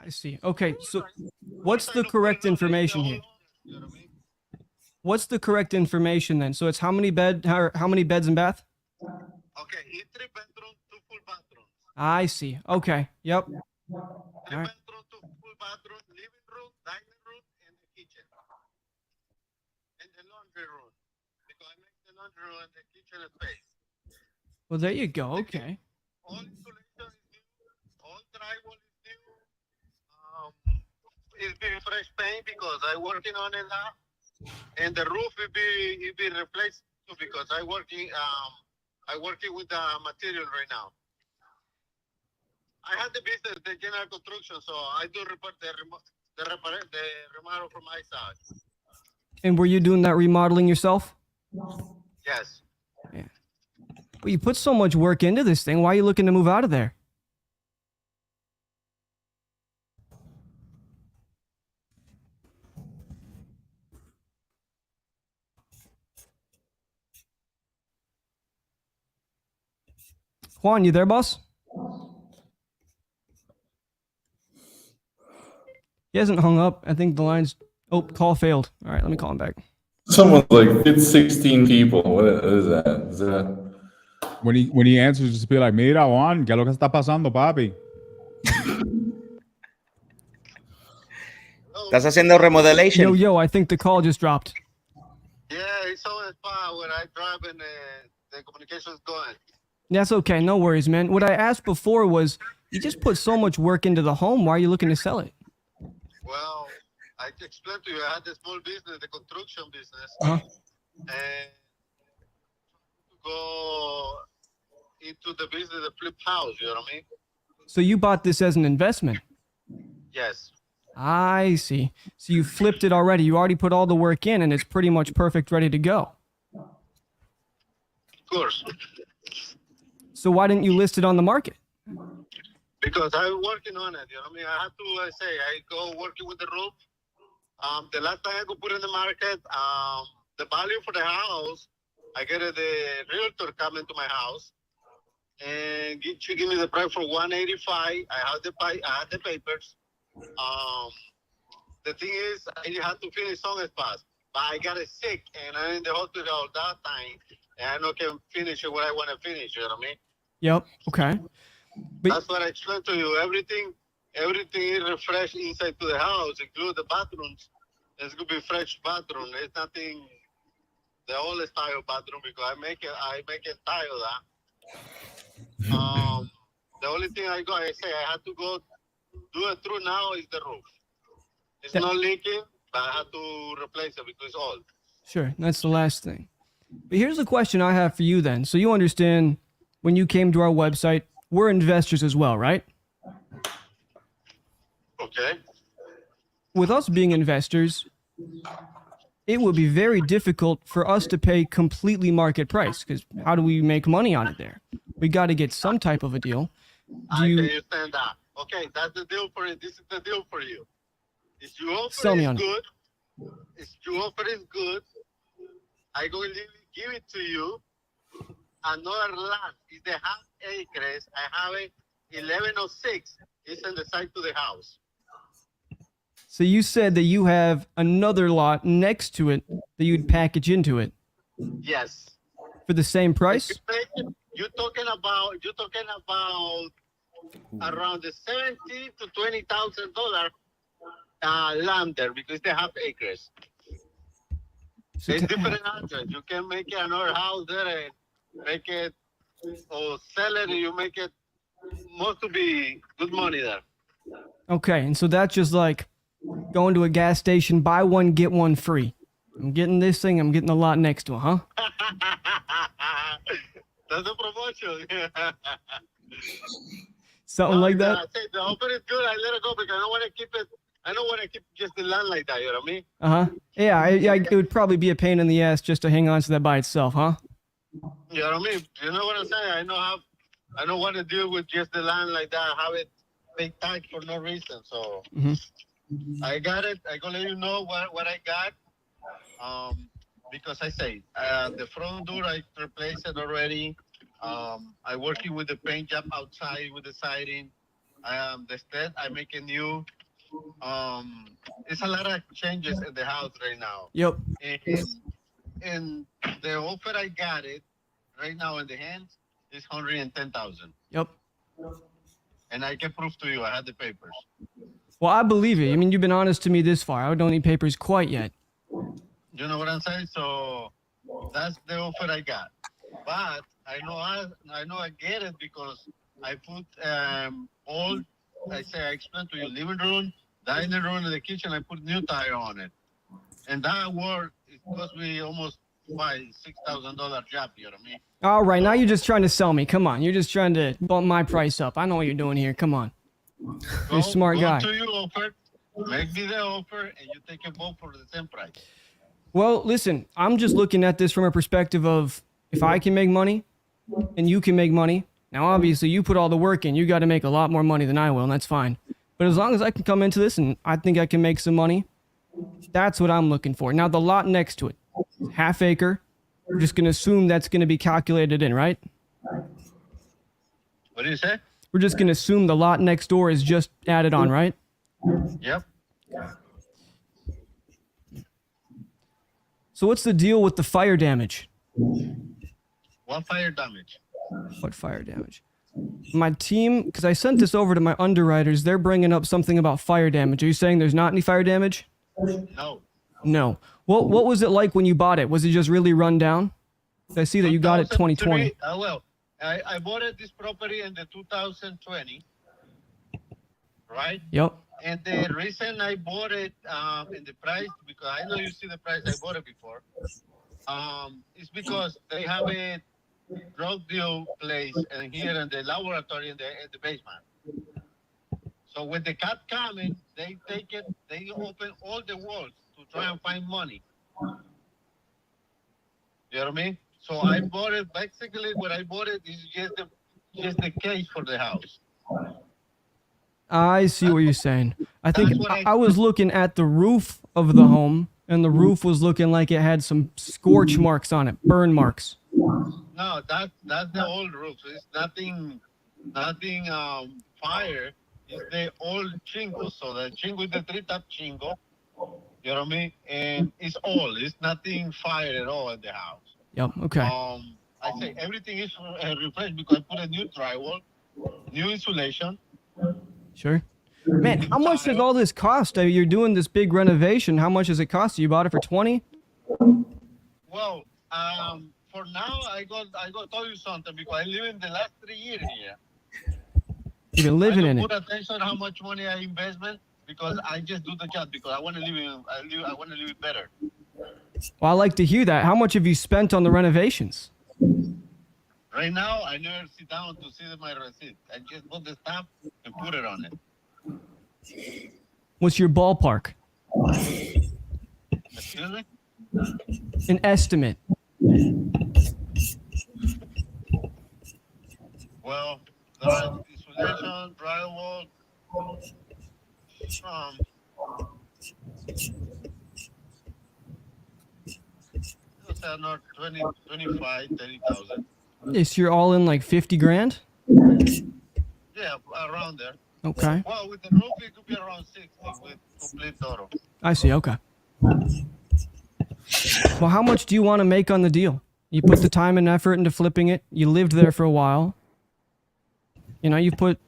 I see. Okay, so what's the correct information here? You know what I mean? What's the correct information then? So it's how many beds and bath? Okay, it's 3 bedrooms, 2 full bathrooms. I see. Okay. Yep. Three Alright. bedroom, two full bathroom, living room, dining room, and the kitchen. And the laundry room. Because I make the laundry room and the kitchen space. Well, there you go. Okay. All insulation is new. All drywall is new. It's been fresh paint because I working on it now. And the roof will be replaced too because I working with the material right now. I had the business, the general construction, so I do report the remodel from my side. And were you doing that remodeling yourself? Yes. Yeah. Well, you put so much work into this thing. Why are you looking to move out of there? Juan, you there, boss? He hasn't hung up. I think the line's... Oh, call failed. All right, let me call him back. Someone's like, it's 16 people. What is that? Is that? When he answers, just be like, "Mira, Juan, ¿qué es lo que está pasando, papi?" Estás haciendo remodelation. Yo, I think the call just dropped. Yeah, it's on the spot where I drive and the communication is going. That's okay. No worries, man. What I asked before was, you just put so much work into the home. Why are you looking to sell it? Well, I explained to you, I had a small business, the construction business, and to go into the business of flip house, you know what I mean? So you bought this as an investment? Yes. I see. So you flipped it already. You already put all the work in, and it's pretty much perfect, ready to go. Of course. So why didn't you list it on the market? Because I'm working on it, you know what I mean? I have to I go working with the roof. The last time I could put in the market, the value for the house, I get the realtor coming to my house and she give me the price for 185. I have the papers. The thing is, I had to finish on as fast, but I got sick and I'm in the hospital that time, and I don't can finish what I want to finish. You know what I mean? Yep. Okay. But that's what I explained to you. Everything is refreshed inside to the house, include the bathrooms. It's gonna be fresh bathroom. It's nothing the old style bathroom because I make it style that. The only thing I had to go do it through now is the roof. It's not leaking, but I have to replace it because it's old. sure, that's the last thing. But here's the question I have for you then. So you understand when you came to our website, we're investors as well, right? Okay. With us being investors, it would be very difficult for us to pay completely market price because how do we make money on it there? We got to get some type of a deal. I can understand that. Okay, that's the deal for you. This is the deal for you. If you offer Sell me on it. I go give it to you. Another land is the half acres. I have it 1106. It's on the side to the house. So you said that you have another lot next to it that you'd package into it Yes. for the same price? You're talking about around the $70,000 to $20,000 land there because they have acres. So It's different address. You can make another house there and make it or sell it. And you make it most to be good money there. Okay, and so that's just like going to a gas station, buy one, get one free. I'm getting this thing, I'm getting the lot next to it, huh? That's a promotion. Something like that? I say the offer is good. I let it go because I don't want to keep it. I don't want to keep just the land like that. You know what I mean? Uh-huh. Yeah, it would probably be a pain in the ass just to hang on to that by itself, huh? You know what I mean? You know what I'm saying? I don't want to deal with just the land like that. Have it big tax for no reason. So I got it. I gonna let you know what I got. Because I say the front door I replaced it already. I working with the paint job outside with the siding. The steps I make it new. It's a lot of changes in the house right now. Yep. And the offer I got it right now in the hands is 110,000. Yep. and I can prove to you I had the papers. Well, I believe it. I mean, you've been honest to me this far. I don't need papers quite yet. You know what I'm saying? So that's the offer I got. But I know I get it because I put all. I explained to you, living room, dining room, and the kitchen. I put new tile on it, and that work it cost me almost $6,000 job. You know what I mean? All right, now you're just trying to sell me. Come on, you're just trying to bump my price up. I know what you're doing here. Come on, you're a smart guy. Go to your offer, make me the offer, and you take it both for the same price. Well, listen, I'm just looking at this from a perspective of if I can make money and you can make money. Now, obviously, you put all the work in. You got to make a lot more money than I will, and that's fine. But as long as I can come into this and I think I can make some money, that's what I'm looking for. Now, the lot next to it, half acre. We're just going to assume that's going to be calculated in, right? What do you say? We're just going to assume the lot next door is just added on, right? Yep. So what's the deal with the fire damage? What fire damage? What fire damage? My team, because I sent this over to my underwriters, they're bringing up something about fire damage. Are you saying there's not any fire damage? No. No. What was it like when you bought it? Was it just really run down? I see that you got it 2020. I bought this property in the 2020, right? Yep. And the reason I bought it in the price, because I know you see the price I bought it before, is because they have a drug deal place and here in the laboratory in the basement. So when the cat coming, they take it, they open all the walls to try and find money. You know what I mean? So I bought it, basically what I bought it is just the case for the house. I see what you're saying. I think I was looking at the roof of the home, and the roof was looking like it had some scorch marks on it, burn marks. No, that's the old roof. It's nothing fire. It's the old chingo. So the chingo is the three-top chingo. You know what I mean? And it's old. It's nothing fire at all in the house. Yep. Okay. I say everything is refreshed because I put a new drywall, new insulation. Sure. Man, how much does all this cost? I mean, you're doing this big renovation. How much does it cost you? You bought it for 20? Well, for now, I got tell you something because I live in the last 3 years here. You've been living in it. Put attention how much money I investment because I just do the job because I want to I want to live it better. Well, I like to hear that. How much have you spent on the renovations? Right now, I never sit down to see my receipt. I just put the stuff and put it on it. What's your ballpark? Excuse me? An estimate. Well, the insulation, drywall, not 20, 25, 30,000. Yes, you're all in like 50 grand? Yeah, around there. Okay. Well, with the roof, it could be around 60 with complete total. I see. Okay. Well, how much do you want to make on the deal? You put the time and effort into flipping it. You lived there for a while. You know, you put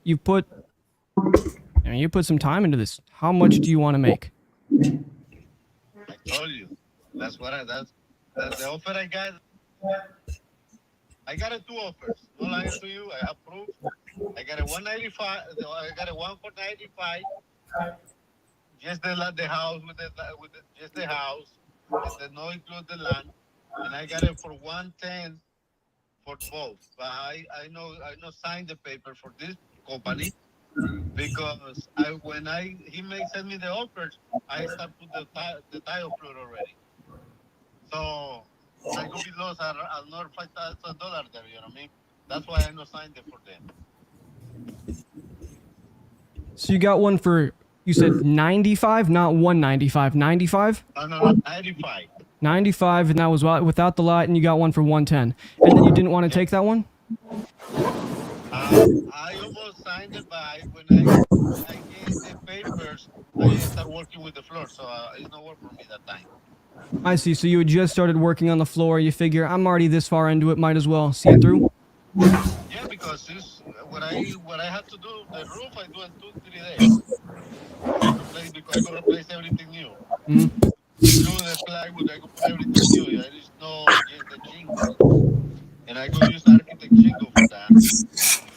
some time into this. How much do you want to make? I told you. That's the offer I got. I got two offers. No lying to you. I have proof. I got a 195. I got a one for 95. Just the house just the house. And no include the land. And I got it for 110 for both. But I know sign the paper for this company because when he send me the offers, I start put the tile floor already. So I could be lost another $5,000 there, you know what I mean? That's why I no signed it for them. So you got one for, you said 95, not 195, 95? No, 95. 95, and that was without the lot, and you got one for 110. And then you didn't want to take that one? I almost signed it, but when I gave the papers, I started working with the floor, so it's not work for me that time. I see. So you had just started working on the floor. You figure, I'm already this far into it, might as well see it through? Yeah, because because this what I have to do the roof I do in 2-3 days. I go replace everything new. Mhm. Do the plywood, I go put everything new. There is no just the shingle, and I go use architect shingle for that.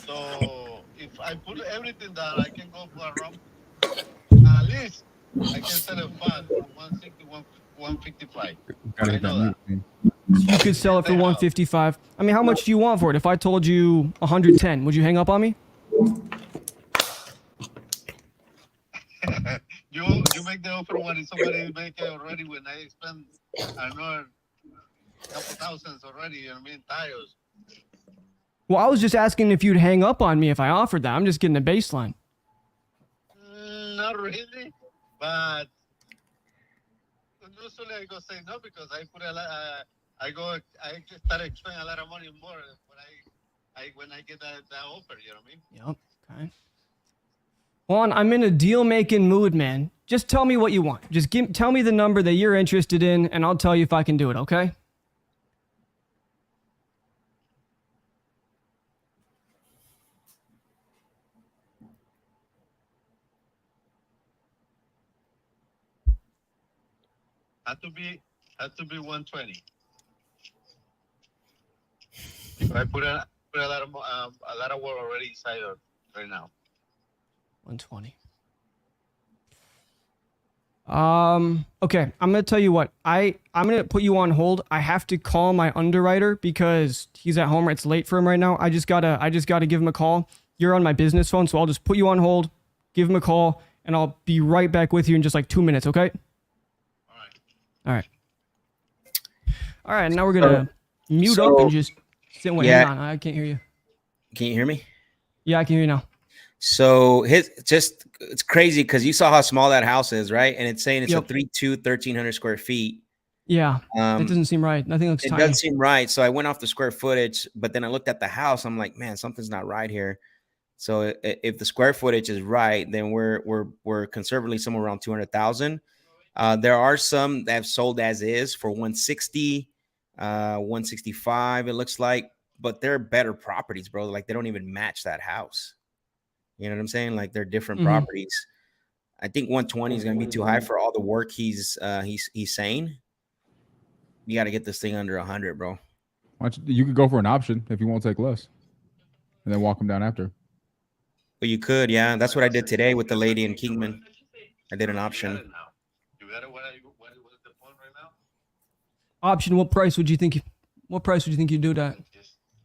So if I put everything down, I can go for around at least I can sell it fast for 160, 155. Gotta I hit that know that. mute. You could sell it for 155. I mean, how much do you want for it? If I told you 110, would you hang up on me? You make the offer when somebody make it already when I spend another couple thousands already. You know what I mean? Tires. Well, I was just asking if you'd hang up on me if I offered that. I'm just getting a baseline. Not really, but usually I go say no because I put a lot. I just started spending a lot of money more when I get that offer. You know what I mean? Yep. Okay. Juan, I'm in a deal-making mood, man. Just tell me what you want. Just tell me the number that you're interested in, and I'll tell you if I can do it, okay? Had to be 120. I put a lot of work already inside of right now. 120. Okay, I'm gonna tell you what. I'm gonna put you on hold. I have to call my underwriter because he's at home. It's late for him right now. I just gotta give him a call. You're on my business phone, so I'll just put you on hold, give him a call, and I'll be right back with you in just like 2 minutes, okay? All right, now we're gonna mute up and just sit. Wait, hang on. I can't hear you. Can you hear me? Yeah, I can hear you now. So it's crazy because you saw how small that house is, right? And it's saying it's a 1,300 square feet. Yeah, it doesn't seem right. Nothing looks tiny. It doesn't seem right. So I went off the square footage, but then I looked at the house. I'm like, man, something's not right here. So if the square footage is right, then we're conservatively somewhere around 200,000. There are some that have sold as is for 160, 165. It looks like, but they're better properties, bro. Like they don't even match that house. You know what I'm saying? Like they're different properties. I think 120 is going to be too high for all the work he's saying. You got to get this thing under 100, bro. You could go for an option if you won't take less, and then walk him down after. Well, you could, yeah. That's what I did today with the lady in Kingman. I did an option. You got it. What is the point right now? Option. What price would you think? What price would you think you'd do that?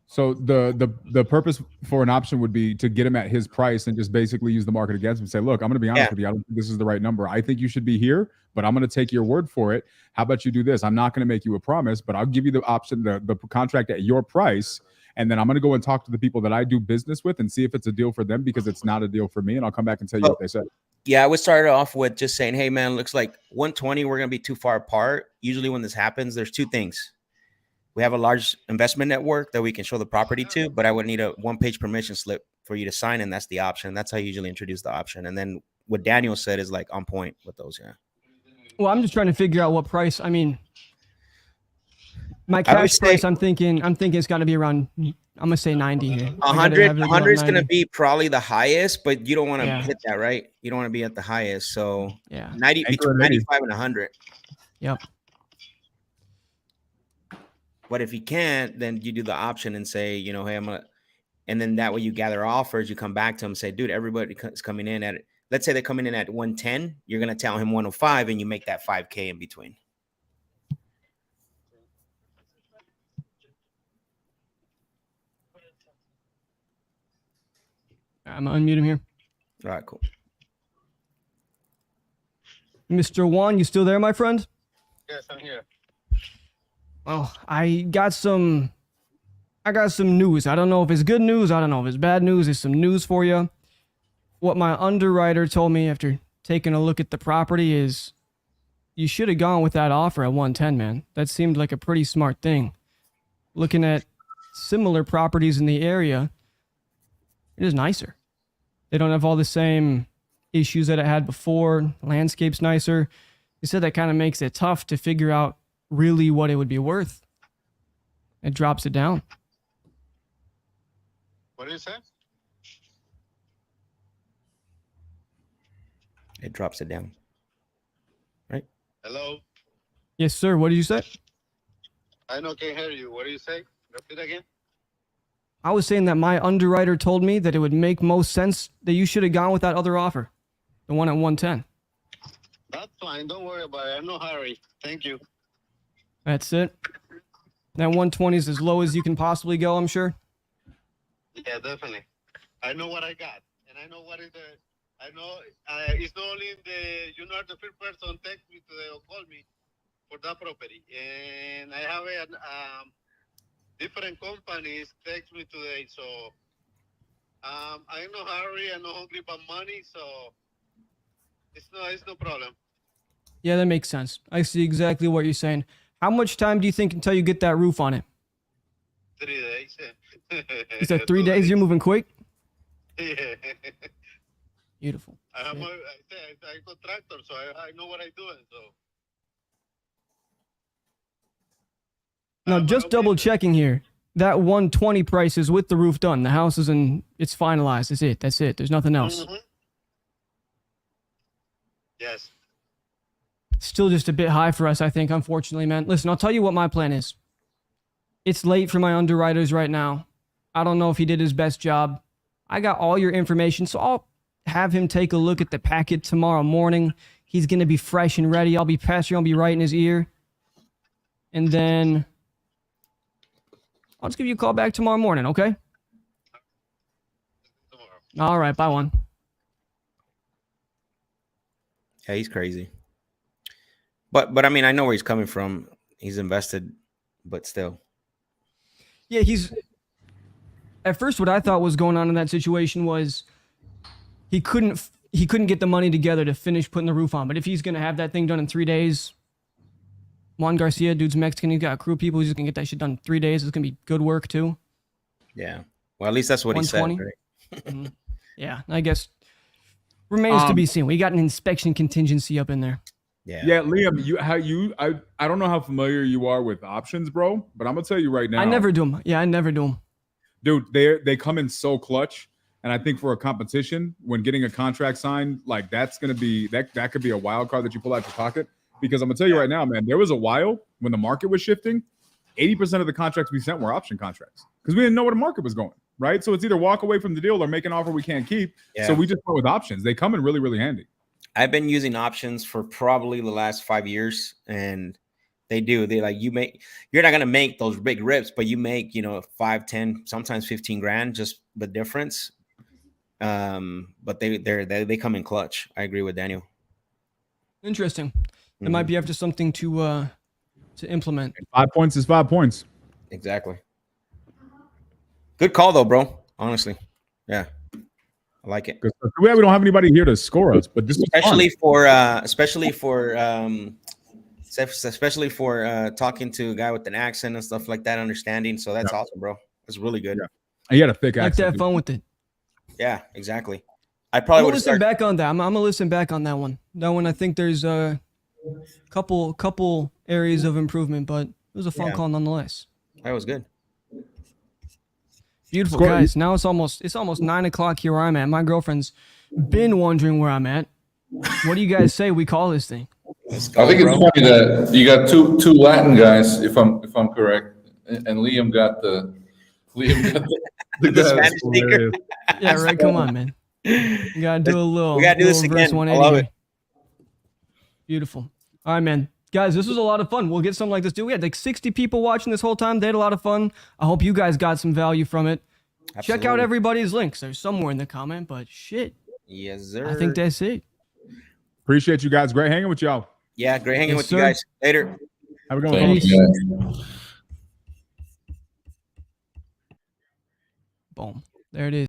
So the purpose for an option would be to get him at his price and just basically use the market against him and say, look, I'm going to be honest with you. I don't think this is the right number. I think you should be here, but I'm going to take your word for it. How about you do this? I'm not going to make you a promise, but I'll give you the option, the contract at your price. And then I'm going to go and talk to the people that I do business with and see if it's a deal for them because it's not a deal for me. And I'll come back and tell you what they said. Yeah, I would start off with just saying, hey, man, looks like 120, we're going to be too far apart. Usually when this happens, there's two things. We have a large investment network that we can show the property to, but I would need a one-page permission slip for you to sign, and that's the option. That's how you usually introduce the option. And then what Daniel said is like on point with those, yeah. Well, I'm just trying to figure out what price. I mean, my cash price, I'm thinking it's got to be around, I'm going to say 90 here. 100 is going to be probably the highest, but you don't want to hit that, right? You don't want to be at the highest. So yeah, 90, between 95 and 100. Yep. But if you can't, then you do the option and say, you know, hey, I'm going to, and then that way you gather offers, you come back to them and say, dude, everybody is coming in at, let's say they're coming in at 110, you're going to tell him 105 and you make that 5K in between. I'm going to unmute him here. All right, cool. Mr. Juan, you still there, my friend? Yes, I'm here. Well, I got some news. I don't know if it's good news. I don't know if it's bad news. It's some news for you. What my underwriter told me after taking a look at the property is you should have gone with that offer at 110, man. That seemed like a pretty smart thing. Looking at similar properties in the area, it is nicer. They don't have all the same issues that it had before. Landscape's nicer. He said that kind of makes it tough to figure out really what it would be worth. It drops it down. What do you say? It drops it down. Right? Hello? Yes, sir. What did you say? I know, can't hear you. What do you say? Repeat again. I was saying that my underwriter told me that it would make most sense that you should have gone with that other offer, the one at 110. That's fine. Don't worry about it. I'm no hurry. Thank you. That's it. That 120 is as low as you can possibly go, I'm sure. Yeah, definitely. I know what I got, and I know what is the. I know it's not only you're not the first person text me today or call me for that property, and I have different companies text me today, so I'm no hurry. I'm not hungry about money, so it's no problem. Yeah, that makes sense. I see exactly what you're saying. How much time do you think until you get that roof on it? 3 days. You said 3 days? You're moving quick? Yeah. Beautiful. I'm a contractor, so I know what I'm doing. So. Now, just double checking here. That 120 price is with the roof done. The house is it's finalized. That's it. There's nothing else. Mm-hmm. Yes. Still just a bit high for us, I think, unfortunately, man. Listen, I'll tell you what my plan is. It's late for my underwriters right now. I don't know if he did his best job. I got all your information, so I'll have him take a look at the packet tomorrow morning. He's going to be fresh and ready. I'll be right in his ear. And then I'll just give you a call back tomorrow morning, okay? Tomorrow. All right, bye, one. Yeah, he's crazy. But I mean, I know where he's coming from. He's invested, but still. Yeah, at first what I thought was going on in that situation was he couldn't get the money together to finish putting the roof on. But if he's going to have that thing done in 3 days, Juan Garcia, dude's Mexican, he's got a crew of people, he's just going to get that shit done in 3 days. It's going to be good work too. Yeah. Well, at least that's what he said. Right? Mm-hmm. Yeah, I guess remains to be seen. We got an inspection contingency up in there. Yeah, Liam, I don't know how familiar you are with options, bro, but I'm gonna tell you right now. I never do them. Yeah, I never do them. Dude, they come in so clutch, and I think for a competition, when getting a contract signed, like that's gonna be that could be a wild card that you pull out your pocket. Because I'm gonna tell you right now, man, there was a while when the market was shifting, 80% of the contracts we sent were option contracts because we didn't know where the market was going, right? So it's either walk away from the deal or make an offer we can't keep. Yeah. So we just went with options. They come in really, really handy. I've been using options for probably the last 5 years, and they like you're not gonna make those big rips, but you make 5, 10, sometimes 15 grand, just the difference. But they come in clutch. I agree with Daniel. Interesting. It might be after something to implement. 5 points is 5 points. Exactly. Good call though, bro. Honestly, yeah. I like it. We don't have anybody here to score us, but this is especially for talking to a guy with an accent and stuff like that, understanding. So that's awesome, bro. That's really good. Yeah. He had a thick accent. Like to have fun with it. Yeah, exactly. I probably would listen back on that. I'm gonna listen back on that one. That one, I think there's a couple areas of improvement, but it was a fun call nonetheless. That was good. Beautiful, guys. Now it's almost 9 o'clock here where I'm at. My girlfriend's been wondering where I'm at. What do you guys say we call this thing? I think it's funny that you got two Latin guys, if I'm correct, and Liam got the Spanish speaker. Yeah, right. Come on, man. You gotta do a little. We gotta do this again. I love it. Beautiful. All right, man. Guys, this was a lot of fun. We'll get something like this, dude. We had like 60 people watching this whole time. They had a lot of fun. I hope you guys got some value from it. Absolutely. Check out everybody's links. They're somewhere in the comment, but shit. Yes, sir. I think that's it. Appreciate you guys. Great hanging with y'all. Yeah, great hanging with you guys. Later. Have a good one. Boom. There it is.